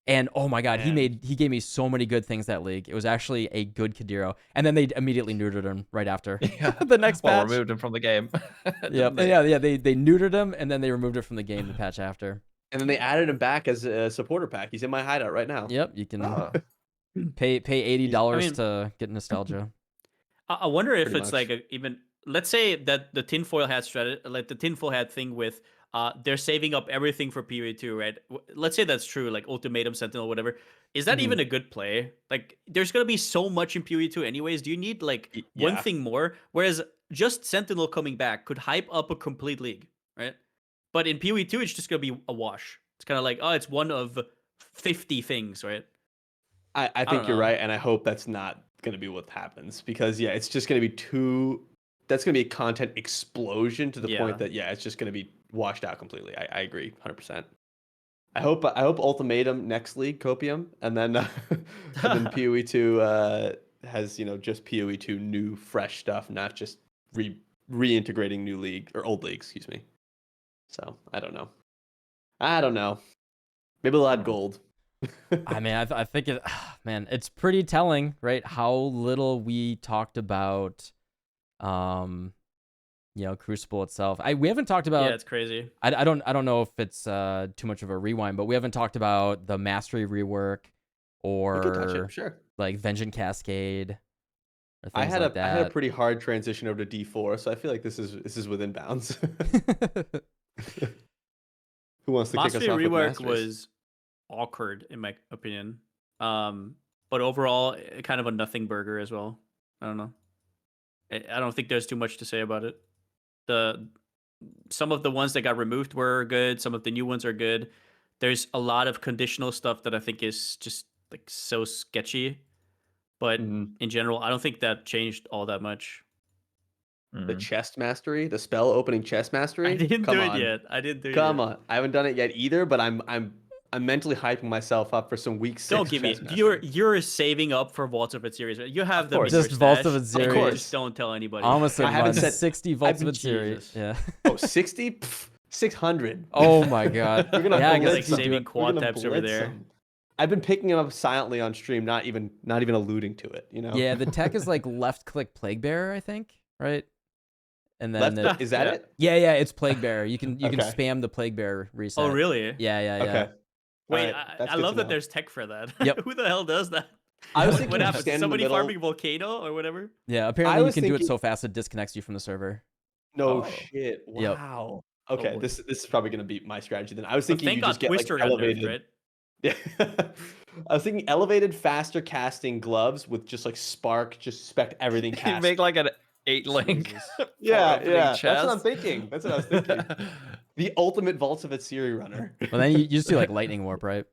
And oh my god, he Man. gave me so many good things that league. It was actually a good Kadiro. And then they immediately neutered him right after. Yeah. The next Well, patch. removed him from the game. Yep. Didn't they? Yeah, they neutered him and then they removed it from the game the patch after. And then they added him back as a supporter pack. He's in my hideout right now. Yep, you can Oh. pay $80 I mean- to get nostalgia. I wonder if Pretty it's much. like even let's say that the tinfoil hat strategy, like the tinfoil hat thing with they're saving up everything for PoE2, right? Let's say that's true, like Ultimatum Sentinel, whatever. Is that Mhm. even a good play? Like, there's gonna be so much in PoE2 anyways. Do you need like one Yeah. thing more? Whereas just Sentinel coming back could hype up a complete league, right? But in PoE2, it's just gonna be a wash. It's kind of like, oh, it's one of 50 things, right? I don't think you're know. right, and I hope that's not going to be what happens because it's just going to be that's going to be a content explosion to the Yeah. point that it's just going to be washed out completely. I agree 100%. I hope Ultimatum next league Copium and then PoE2 has just PoE2 new fresh stuff, not just reintegrating new league or old league, excuse me. So, I don't know. Maybe they'll add gold. I mean, I think it, man, it's pretty telling, right? How little we talked about, Crucible itself. We haven't talked about. Yeah, it's crazy. I don't know if it's too much of a rewind, but we haven't talked about the Mastery rework We can touch or it, sure. like Vengeance Cascade or I things had like I had a that. pretty hard transition over to D4, so I feel like this is within bounds. Who wants to kick us Mastery off with Rework Masters? was awkward in my opinion. But overall, kind of a nothing burger as well. I don't know. I don't think there's too much to say about it. Some of the ones that got removed were good. Some of the new ones are good. There's a lot of conditional stuff that I think is just like so sketchy. But Mhm. in general, I don't think that changed all that much. The chest mastery, the spell opening chest mastery. I didn't Come do on. it yet. I didn't do it Come yet. on. I haven't done it yet either, but I'm mentally hyping myself up for some week 6 Don't give me. chest mastery. You're saving up for Vaults of Its Series. Right? You have Of them in course. your Just Vaults of stash, Its and you Series. just don't tell anybody. Almost I haven't run said- 60 Vaults of Its series. Jesus. Yeah. Oh, 60? 600. Oh my god. We're gonna Yeah, I blitz guess like you do saving it. We're quad gonna taps over blitz there. them. I've been picking them up silently on stream, not even alluding to it. Yeah, the tech is like left click Plague Bearer, I think, right? And then Is that Yeah. it? yeah, it's Plague Bearer. You can Okay. spam the Plague Bearer reset. Oh, really? Yeah. Okay. Wait, Alright, that's I good love to that know. there's tech for that. Yep. Who the hell does that? I was What thinking of happens? stand in the Somebody middle. farming Volcano or whatever? Yeah, I apparently you was can do it thinking- so fast it disconnects you from the server. No Oh. shit. Yep. Wow. Okay, boy. this is probably gonna be my strategy then. I was But thinking thank you God just get like Twister got nerfed, elevated. right? Yeah. I was thinking elevated, faster casting gloves with just like spark, just spec everything You cast. make like an 8-link. Jesus. yeah, opening That's what I'm chest. thinking. That's what I was thinking. The ultimate Vaults of Itsiri runner. Well, then you just do like Lightning Warp, right?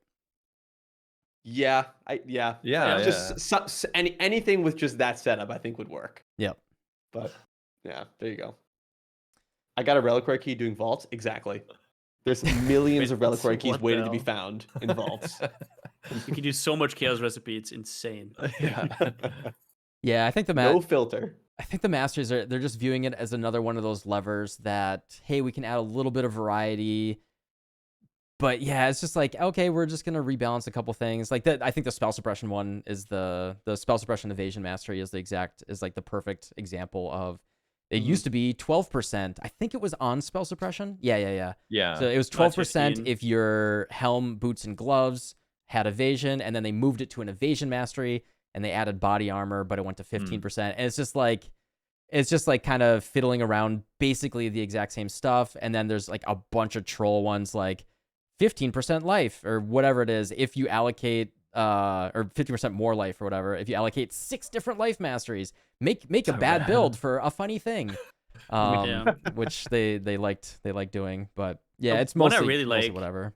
Yeah. Yeah, Just anything with just that setup, I think would work. Yep. But yeah, there you go. I got a reliquary key doing vaults. Exactly. There's millions of reliquary keys What the waiting to be hell? found in vaults. You can do so much chaos recipe. It's insane. yeah. Yeah, I think the No filter. I think the Masters they're just viewing it as another one of those levers that, hey, we can add a little bit of variety. But yeah, it's just like, okay, we're just gonna rebalance a couple things. Like I think the spell suppression one is the spell suppression evasion mastery is like the perfect example of it used to be 12%. I think it was on spell suppression. Yeah. Yeah. So it was That's 12% 15. if your helm, boots, and gloves had evasion, and then they moved it to an evasion mastery, and they added body armor, but it went to 15%. And it's just like kind of fiddling around basically the exact same stuff. And then there's like a bunch of troll ones like 15% life or whatever it is if you allocate or 50% more life or whatever if you allocate 6 different life masteries. Make a bad build for a funny thing. Yeah. Which they liked doing, but yeah, The it's one I mostly really mostly like- whatever.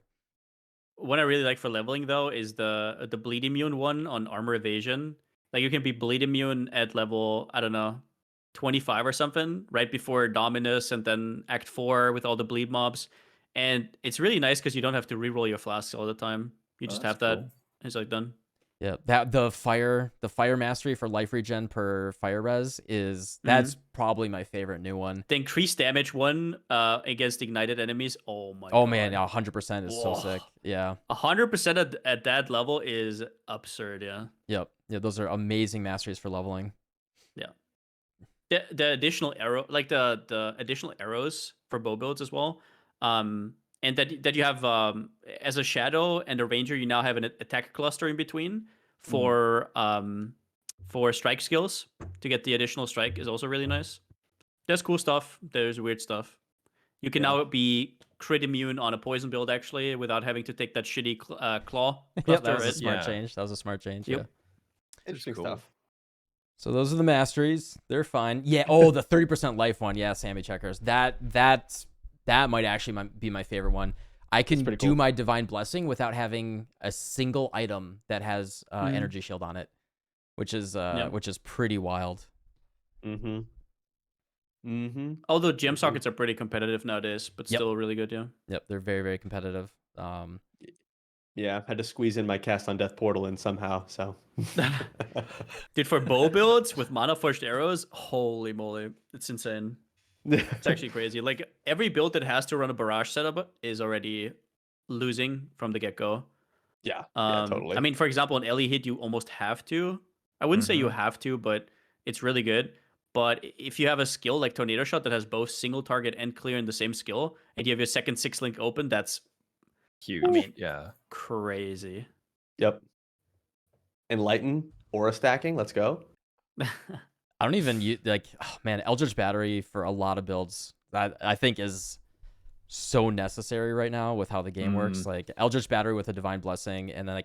What I really like for leveling though is the bleed immune one on armor evasion. Like you can be bleed immune at level, I don't know, 25 or something, right before Dominus and then Act 4 with all the bleed mobs. And it's really nice because you don't have to reroll your flasks all the time. You just have that's that. cool. It's like done. Yeah, that the fire mastery for life regen per fire res that's probably my favorite new one. The increased damage one against ignited enemies. Oh my Oh god. man, 100% is so sick. Yeah. 100% at that level is absurd. Yeah. Yep. Yeah, those are amazing masteries for leveling. Yeah. The additional arrow, like the additional arrows for bow builds as well. And that you have as a shadow and a ranger, you now have an attack cluster in between for strike skills to get the additional strike is also really nice. There's cool stuff. There's weird stuff. You can now be crit immune on a poison build actually without having to take that shitty claw cluster. Yep, that was a right? smart change. That was a smart change. Yep. Yeah. Interesting cool. stuff. So those are the masteries. They're fine. Yeah. Oh, the 30% life one. Yeah, Sammy Checkers. That might actually be my favorite one. I can do cool. my divine blessing without having a single item that has energy shield on it, which is pretty wild. Mm-hmm. Mm-hmm. Although gem sockets are pretty competitive nowadays, but still really good. Yeah. Yep, they're very, very competitive. Yeah, had to squeeze in my cast on death portal in somehow. So, Dude, for bow builds with mana forged arrows, holy moly, it's insane. It's actually crazy. Like every build that has to run a barrage setup is already losing from the get go. yeah, I mean, for example, in Ele Hit, you almost have to. I wouldn't say you have to, but it's really good. But if you have a skill like Tornado Shot that has both single target and clear in the same skill, and you have your second 6-link open, that's huge. I mean, yeah, crazy. Yep. Enlighten aura stacking. Let's go. I don't even use Eldritch Battery for a lot of builds that I think is so necessary right now with how the game works. Like Eldritch Battery with a Divine Blessing, and then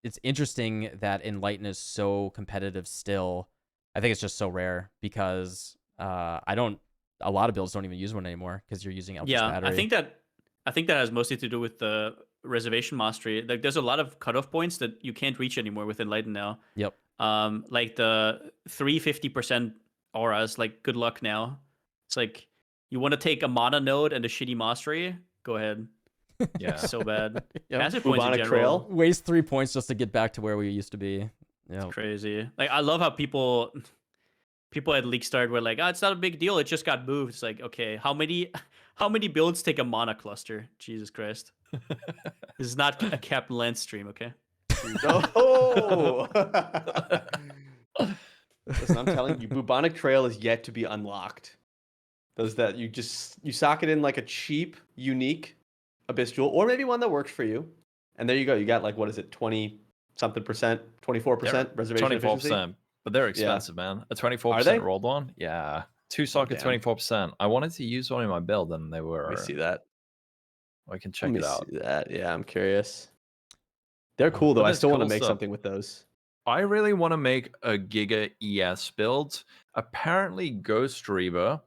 it's interesting that Enlighten is so competitive still. I think it's just so rare because a lot of builds don't even use one anymore because you're using Eldritch Battery. I think that has mostly to do with the reservation mastery. Like there's a lot of cutoff points that you can't reach anymore with Enlighten now. Yep. Like the 350% auras, like good luck now. It's like you want to take a mana node and a shitty mastery, go ahead. Yeah. So bad. Yep. Passive points in Bubonic general. Trail. Waste 3 points just to get back to where we used to be. Yeah. It's crazy. Like I love how people at League Start were like, it's not a big deal. It just got moved. It's like, okay, how many builds take a mana cluster? Jesus Christ. This is not a Captain Lance stream, okay? Oh. Listen, I'm telling you, Bubonic Trail is yet to be unlocked. Those that you sock it in like a cheap, unique Abyss Jewel, or maybe one that works for you. And there you go. You got like, what is it, 20-something percent, 24% reservation efficiency? 24%. But they're expensive, man. A 24% rolled one? Yeah. 2 socket 24%. I wanted to use one in my build and they were... Let me see that. I can check it out. See that. Yeah, I'm curious. They're cool though. I still want to make something with those. I really want to make a Giga ES build. Apparently, Ghost Reaver,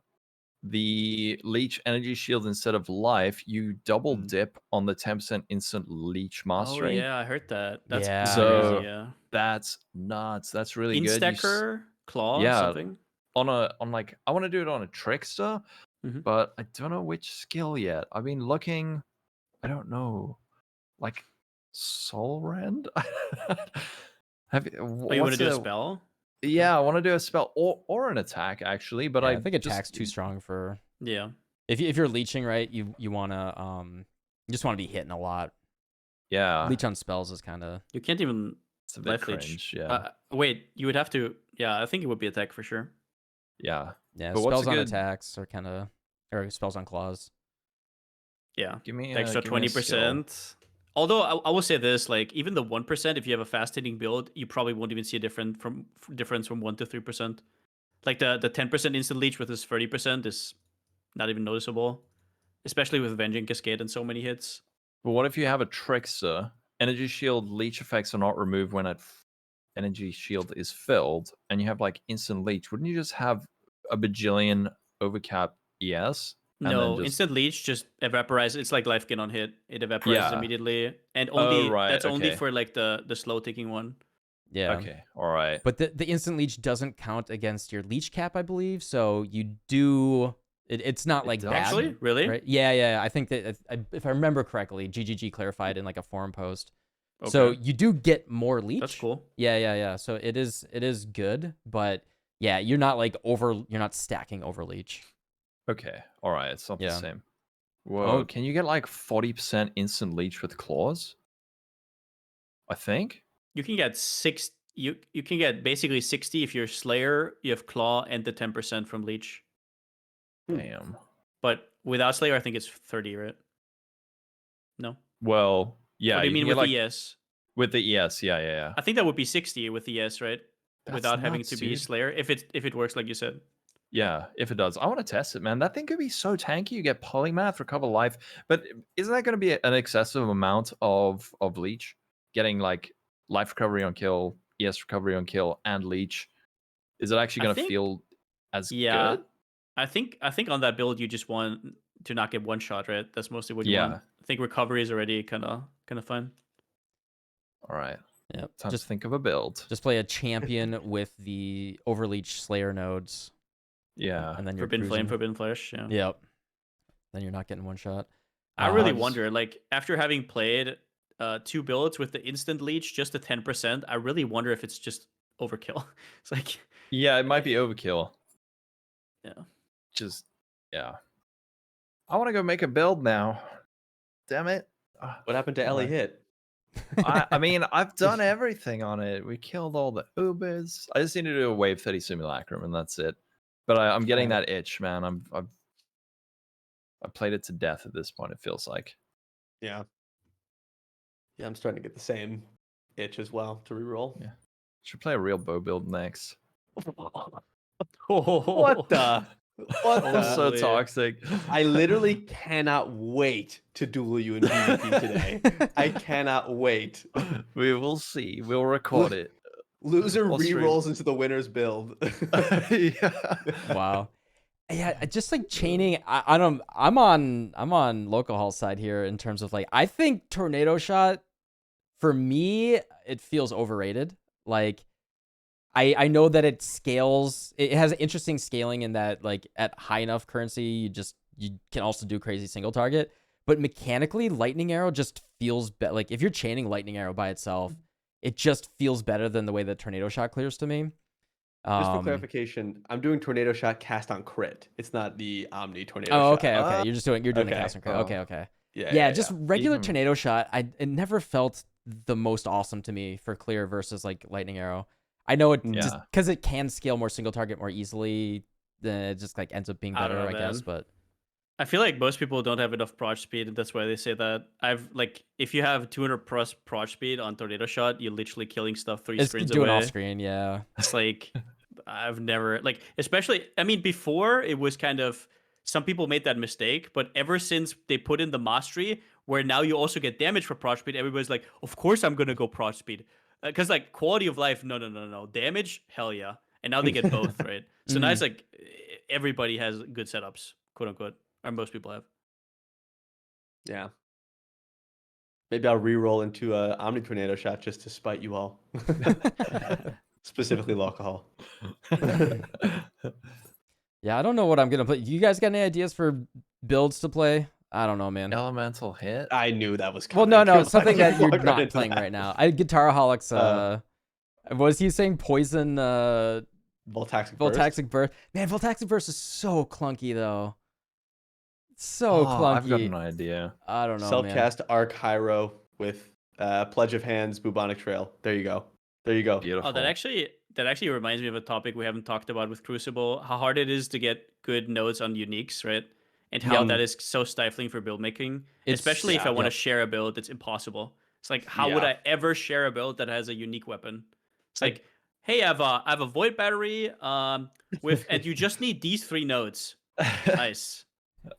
the Leech Energy Shield instead of life, you double dip on the 10% instant Leech Mastery. Oh yeah, I heard that. That's so crazy, yeah. That's nuts. That's really good. Instacker, Claw, something? I want to do it on a Trickster, but I don't know which skill yet. I've been looking, I don't know, like Soul Rend? You want to do a spell? Yeah, I want to do a spell or an attack actually, but I think attack's too strong for. Yeah. If you're leeching, right, you want to you just want to be hitting a lot. Yeah. Leech on spells is kind of. You can't even it's a bit cringe, yeah. Wait, you would have to. Yeah, I think it would be attack for sure. Yeah. Yeah, but spells on attacks are kind of, or spells on claws. Yeah. Give me extra 20%. Although I will say this, like even the 1%, if you have a fast hitting build, you probably won't even see a difference from 1 to 3%. Like the 10% instant leech with this 30% is not even noticeable, especially with Venging Cascade and so many hits. But what if you have a Trickster? Energy Shield leech effects are not removed when Energy Shield is filled, and you have like instant leech. Wouldn't you just have a bajillion overcap ES? No, instant leech just evaporizes. It's like life gain on hit. It evaporizes immediately, and only that's only for like the slow ticking one. Yeah. Okay. All right. But the instant leech doesn't count against your leech cap, I believe. So you do. It's not like bad. Actually, really? Right? Yeah. I think that if I remember correctly, GGG clarified in like a forum post. So Okay. you do get more leech. That's cool. Yeah. So it is good, but yeah, you're not stacking over leech. Okay. All right. It's not the Yeah. same. Whoa. Oh. Can you get like 40% instant leech with claws? I think. You can get you can get basically 60 if you're Slayer, you have Claw, and the 10% from Leech. Damn. But without Slayer, I think it's 30, right? No. Well, yeah. What do you mean can with get, like, the ES? with the ES? Yeah. I think that would be 60 with the ES, right? That's Without having nuts, to be dude. Slayer, if it works like you said. Yeah, if it does. I want to test it, man. That thing could be so tanky. You get polymath, recover life, but isn't that going to be an excessive amount of leech? Getting like life recovery on kill, ES recovery on kill, and leech. Is it actually I going to think- feel as Yeah. good? I think on that build you just want to not get one shot, right? That's mostly what you Yeah. want. I think recovery is already kind of fun. All right. Yep. Time Just to think of a build. just play a champion with the overleech Slayer nodes. Yeah. And then you're Forbidden Flame, cruising. Forbidden Flesh, yeah. Yep. Then you're not getting one shot. I really just- wonder, like, after having played 2 builds with the instant leech, just the 10%, I really wonder if it's just overkill. It's like, Yeah, it might be overkill. yeah. Just, yeah. I want to go make a build now. Damn it. What happened to Ele Alright. Hit? I mean, I've done everything on it. We killed all the Ubers. I just need to do a Wave 30 simulacrum, and that's it. But I'm getting Alright. that itch, man. I've played it to death at this point. It feels like. Yeah. Yeah, I'm starting to get the same itch as well to reroll. Yeah. Should play a real bow build next. What the? What I'm the? so Holy. toxic. I literally cannot wait to duel you in PvP today. I cannot wait. We will see. We'll record it. Loser I'll stream. rerolls into the winner's build. Yeah. Wow. Yeah, just like chaining. I'm on local hall side here in terms of like I think tornado shot for me it feels overrated. Like I know that it scales. It has interesting scaling in that like at high enough currency you can also do crazy single target. But mechanically, lightning arrow just feels better. Like if you're chaining lightning arrow by itself, it just feels better than the way that tornado shot clears to me. Just for clarification, I'm doing tornado shot cast on crit. It's not the Omni tornado Oh, shot. okay. You're doing the okay. cast on crit. Okay. Yeah. Just regular Even- tornado shot. It never felt the most awesome to me for clear versus like lightning arrow. I know it just Yeah. because it can scale more single target more easily. Then it just like ends up being I don't better, know, I guess. man. But I feel like most people don't have enough proj speed, and that's why they say that. If you have 200 plus proj speed on tornado shot, you're literally killing stuff 3 it's screens doing away. off screen. Yeah. It's like I've never especially. I mean, before it was kind of some people made that mistake, but ever since they put in the mastery, where now you also get damage for proj speed, everybody's like, of course I'm gonna go proj speed, because like quality of life, no, damage, hell yeah, and now they get both, right? So now it's like everybody has good setups, quote unquote, or most people have. Yeah. Maybe I'll reroll into a Omni tornado shot just to spite you all. Specifically alcohol. Yeah, I don't know what I'm gonna play. You guys got any ideas for builds to play? I don't know, man. Elemental hit. I knew that was Well, coming. no, something that you're Walk right not into playing that. right now. Guitaraholics. Was he saying poison? Voltaxic Burst. Voltaxic Burst. Man, Voltaxic Burst is so clunky though. So clunky. I've got an idea. I don't know, man. Self-cast Arc Hyro with Pledge of Hands, Bubonic Trail. There you go. Beautiful. Oh, that actually reminds me of a topic we haven't talked about with Crucible: how hard it is to get good nodes on uniques, right? And how Yep. that is so stifling for build making, It's- especially if I want to yep. share a build. It's impossible. It's like, how would Yeah. I ever share a build that has a unique weapon? It's I- like, hey, I have a void battery, with, and you just need these 3 nodes. Nice.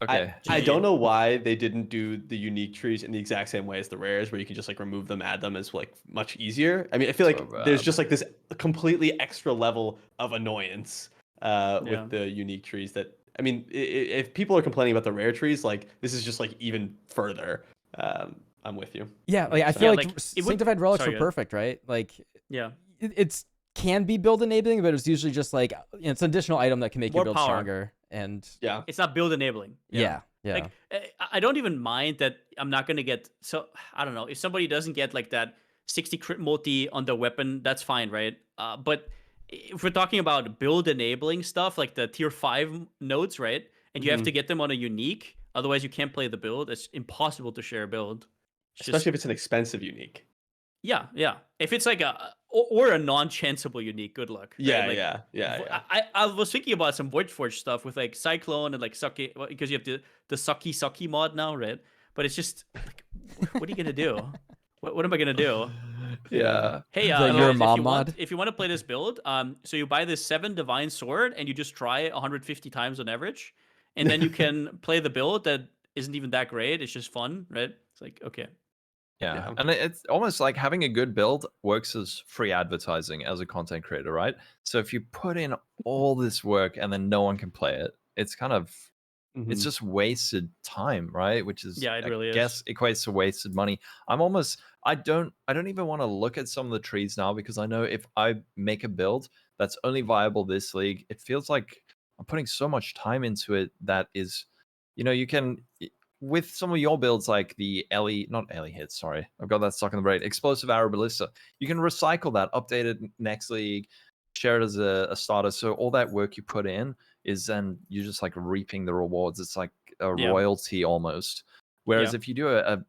Okay. I GG. don't know why they didn't do the unique trees in the exact same way as the rares, where you can just like remove them, add them as like much easier. I mean, I feel like So there's bad. just like this completely extra level of annoyance Yeah. with the unique trees. That I mean, if people are complaining about the rare trees, like this is just like even further. I'm with you. Yeah, like I So- feel Yeah, like, like, it would- Sanctified Relics sorry, were go ahead. perfect, right? Like Yeah. it's can be build enabling, but it's usually just like it's an additional item that can make More your build power. stronger. And Yeah. It's not build enabling. yeah. Like, I don't even mind that I'm not gonna get. So I don't know if somebody doesn't get like that 60 crit multi on the weapon, that's fine, right? But if we're talking about build enabling stuff like the tier 5 nodes, right? And you have to get them on a unique, otherwise you can't play the build. It's impossible to share a build. Especially if it's an expensive unique. Yeah. If it's like or a non-chanceable unique, good luck. Right? Yeah, like, yeah. I was thinking about some Void Forge stuff with like Cyclone and like Sucky, because you have the Sucky mod now, right? But it's just like, what are you gonna do? What am I gonna do? Yeah. Hey, Your guys, mom mod? if you want to play this build, so you buy this 7 Divine Sword and you just try 150 times on average, and then you can play the build that isn't even that great. It's just fun, right? It's like, okay. Yeah. And it's almost like having a good build works as free advertising as a content creator, right? So if you put in all this work and then no one can play it, it's kind of it's just wasted time, right? Which is, Yeah, it really I guess, equates to wasted money. I don't even want to look at some of the trees now, because I know if I make a build that's only viable this league, it feels like I'm putting so much time into it that is, you can, with some of your builds like the not Ele Hit, sorry, I've got that stuck in the brain, Explosive Arrow Ballista, you can recycle that, update it next league, share it as a starter. So all that work you put in is then you're just like reaping the rewards. It's like a royalty almost. Whereas if you do a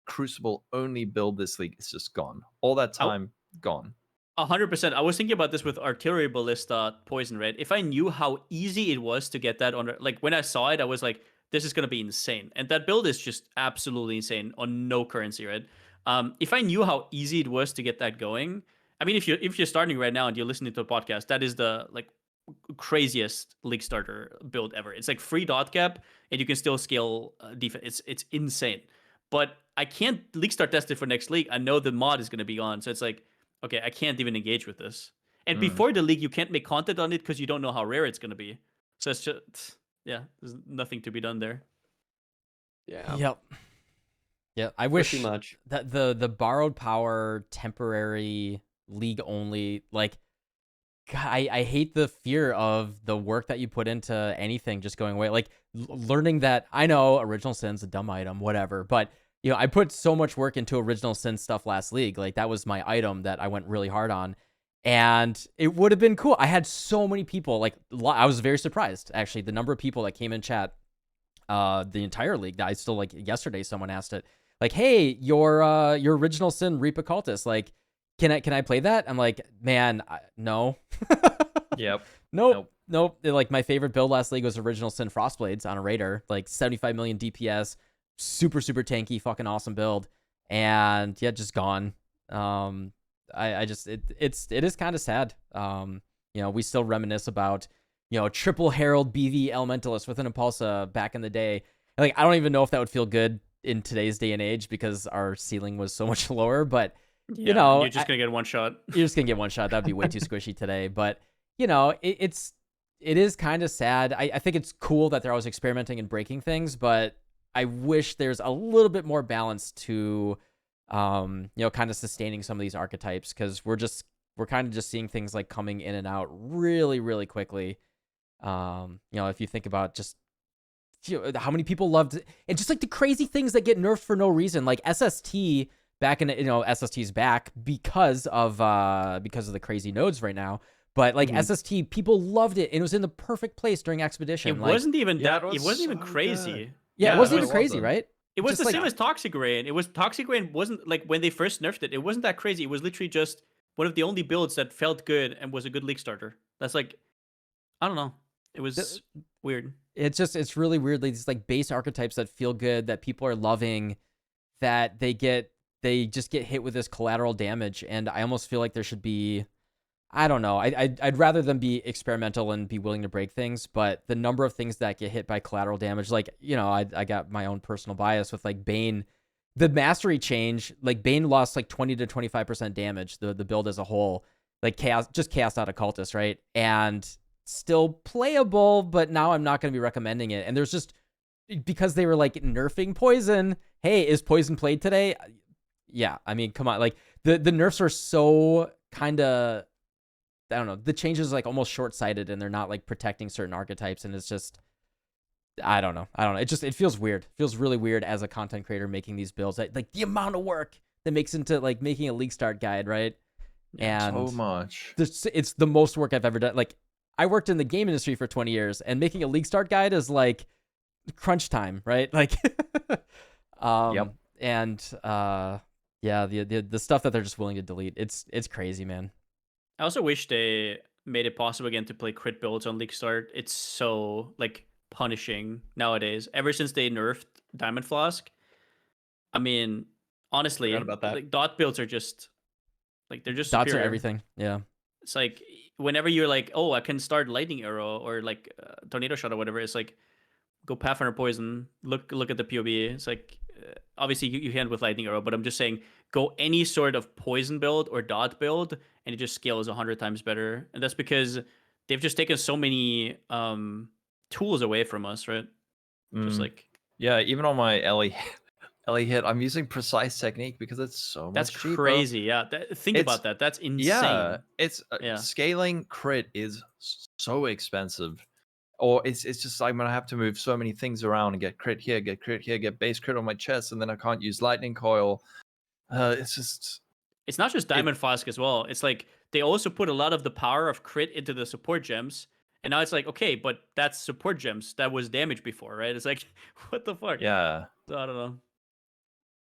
Crucible only build this league, it's just gone. All that time gone. 100%. I was thinking about this with Artillery Ballista Poison, right? If I knew how easy it was to get that on, like when I saw it, I was like, this is going to be insane. And that build is just absolutely insane on no currency, right? If I knew how easy it was to get that going, I mean, if you're starting right now and you're listening to a podcast, that is the like craziest league starter build ever. It's like free dot cap and you can still scale defense. It's insane. But I can't league start test it for next league. I know the mod is going to be on, so it's like, okay, I can't even engage with this. And before the league, you can't make content on it because you don't know how rare it's going to be. So it's just, yeah, there's nothing to be done there. Yeah. Yep. Yeah, I wish Pretty much. that the borrowed power temporary league only, like, God, I hate the fear of the work that you put into anything just going away. Like learning that, I know Original Sin's a dumb item, whatever, but I put so much work into Original Sin stuff last league. Like that was my item that I went really hard on, and it would have been cool. I had so many people, like I was very surprised actually, the number of people that came in chat the entire league. That I still, like, yesterday someone asked it, like, hey, your Original Sin Reaper Cultist, like, can I play that? I'm like, man, no. Yep. Nope. Like my favorite build last league was Original Sin Frostblades on a Raider, like 75 million DPS, super tanky, fucking awesome build, and yeah, just gone. I just it is kind of sad. We still reminisce about triple Herald BV Elementalist with an Impulsa back in the day. Like I don't even know if that would feel good in today's day and age because our ceiling was so much lower, but you're just gonna get one shot. You're just gonna get one shot. That'd be way too squishy today. But it is kind of sad. I think it's cool that they're always experimenting and breaking things, but I wish there's a little bit more balance to, kind of sustaining some of these archetypes, because we're kind of just seeing things like coming in and out really quickly. If you think about just how many people loved it, and just like the crazy things that get nerfed for no reason, like SST. Back in, SST's back because of the crazy nodes right now. But like SST, people loved it, and it was in the perfect place during Expedition. It wasn't even that. It wasn't even crazy. Good. Yeah, it wasn't even crazy, right? It was just the same as Toxic Rain. Toxic Rain wasn't like when they first nerfed it. It wasn't that crazy. It was literally just one of the only builds that felt good and was a good league starter. That's like, I don't know. It was weird. It's really weird. These like base archetypes that feel good, that people are loving, that they just get hit with this collateral damage, and I almost feel like there should be, I don't know, I'd rather them be experimental and be willing to break things, but the number of things that get hit by collateral damage, like, I got my own personal bias with like Bane, the mastery change, like Bane lost like 20 to 25% damage, the build as a whole, like chaos out of cultists, right? And still playable, but now I'm not going to be recommending it. And there's just, because they were like nerfing poison, hey, is poison played today? Yeah, I mean, come on. Like, the nerfs are so kind of, I don't know, the changes like almost short-sighted, and they're not like protecting certain archetypes, and it's just, I don't know. It feels weird. It feels really weird as a content creator making these builds. Like the amount of work that makes into like making a league start guide, right? And So much. it's the most work I've ever done. Like, I worked in the game industry for 20 years, and making a league start guide is like crunch time, right? Like, Yep. And yeah, the stuff that they're just willing to delete, it's crazy, man. I also wish they made it possible again to play crit builds on League Start. It's so like punishing nowadays. Ever since they nerfed Diamond Flask, I mean, honestly, Forgot about that. like dot builds are just like they're just Dots are superior. everything. Yeah. It's like whenever you're like, oh, I can start lightning arrow or like tornado shot or whatever. It's like go Pathfinder poison. Look at the POB. It's like obviously you hand with lightning arrow, but I'm just saying go any sort of poison build or dot build, and it just scales 100 times better. And that's because they've just taken so many tools away from us, right? Just like Yeah, even on my Ele Hit, I'm using precise technique because it's so much that's cheaper. crazy. Yeah, think about that. That's insane. Yeah, it's Yeah. scaling crit is so expensive. Or it's just like I'm gonna have to move so many things around and get crit here, get base crit on my chest, and then I can't use lightning coil. It's just It's not just Diamond Flask as well. It's like they also put a lot of the power of crit into the support gems. And now it's like, okay, but that's support gems. That was damage before, right? It's like, what the fuck? yeah. So, I don't know.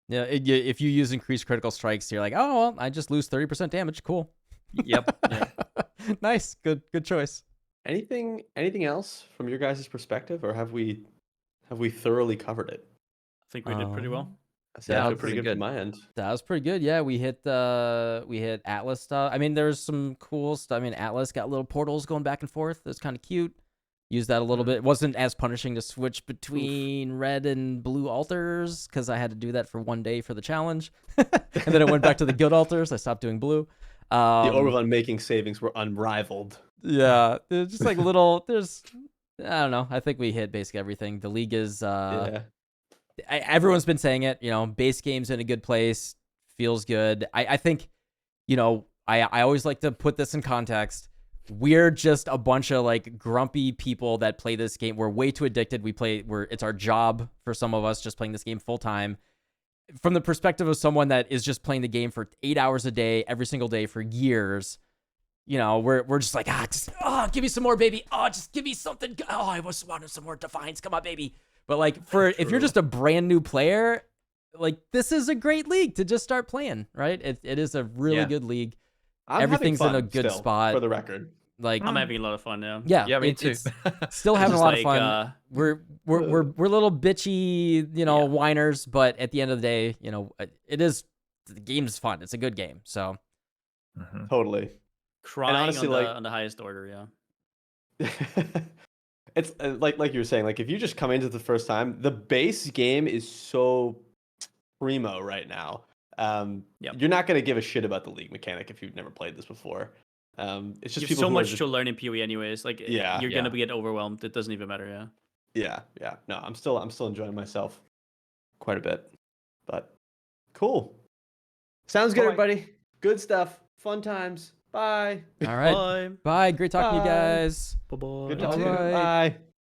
Yeah, if you use increased critical strikes, you're like, oh well, I just lose 30% damage. Cool. Yep. Yeah. Nice. Good choice. Anything else from your guys' perspective, or have we thoroughly covered it? I think we did pretty well. I said Yeah, I feel pretty pretty good from good. my end. That was pretty good. Yeah, we hit Atlas stuff. I mean, there's some cool stuff. I mean, Atlas got little portals going back and forth. That's kind of cute. Used that a little bit. It wasn't as punishing to switch between red and blue altars because I had to do that for one day for the challenge, and then I went back to the guild altars. I stopped doing blue. The Obervan making savings were unrivaled. Yeah, there's just like little. There's, I don't know. I think we hit basically everything. The league is. Yeah. Everyone's been saying it. You know, base game's in a good place. Feels good. I think, you know, I always like to put this in context. We're just a bunch of like grumpy people that play this game. We're way too addicted. It's our job for some of us just playing this game full time. From the perspective of someone that is just playing the game for 8 hours a day, every single day for years, you know, we're just like, give me some more, baby. Just give me something. I just wanted some more Defiance. Come on, baby. But like if you're just a brand new player, like this is a great league to just start playing, right? It is a really good league. Everything's in a good spot. For the record, like I'm having a lot of fun now. Yeah, me too. It's still having a lot of like, fun. We're little bitchy, you know, whiners, but at the end of the day, you know, the game's fun. It's a good game. So totally. Crying honestly, on the highest order, yeah. It's like you were saying, like if you just come into the first time, the base game is so primo right now. You're not going to give a shit about the league mechanic if you've never played this before. It's just you have people so who much are just, to learn in PoE anyways. Like you're gonna get overwhelmed. It doesn't even matter. Yeah. No, I'm still enjoying myself quite a bit. But cool. Sounds good, everybody. Good stuff. Fun times. Bye. all right. Bye. Great talking to you guys. Bye. Good All talking. right. Bye.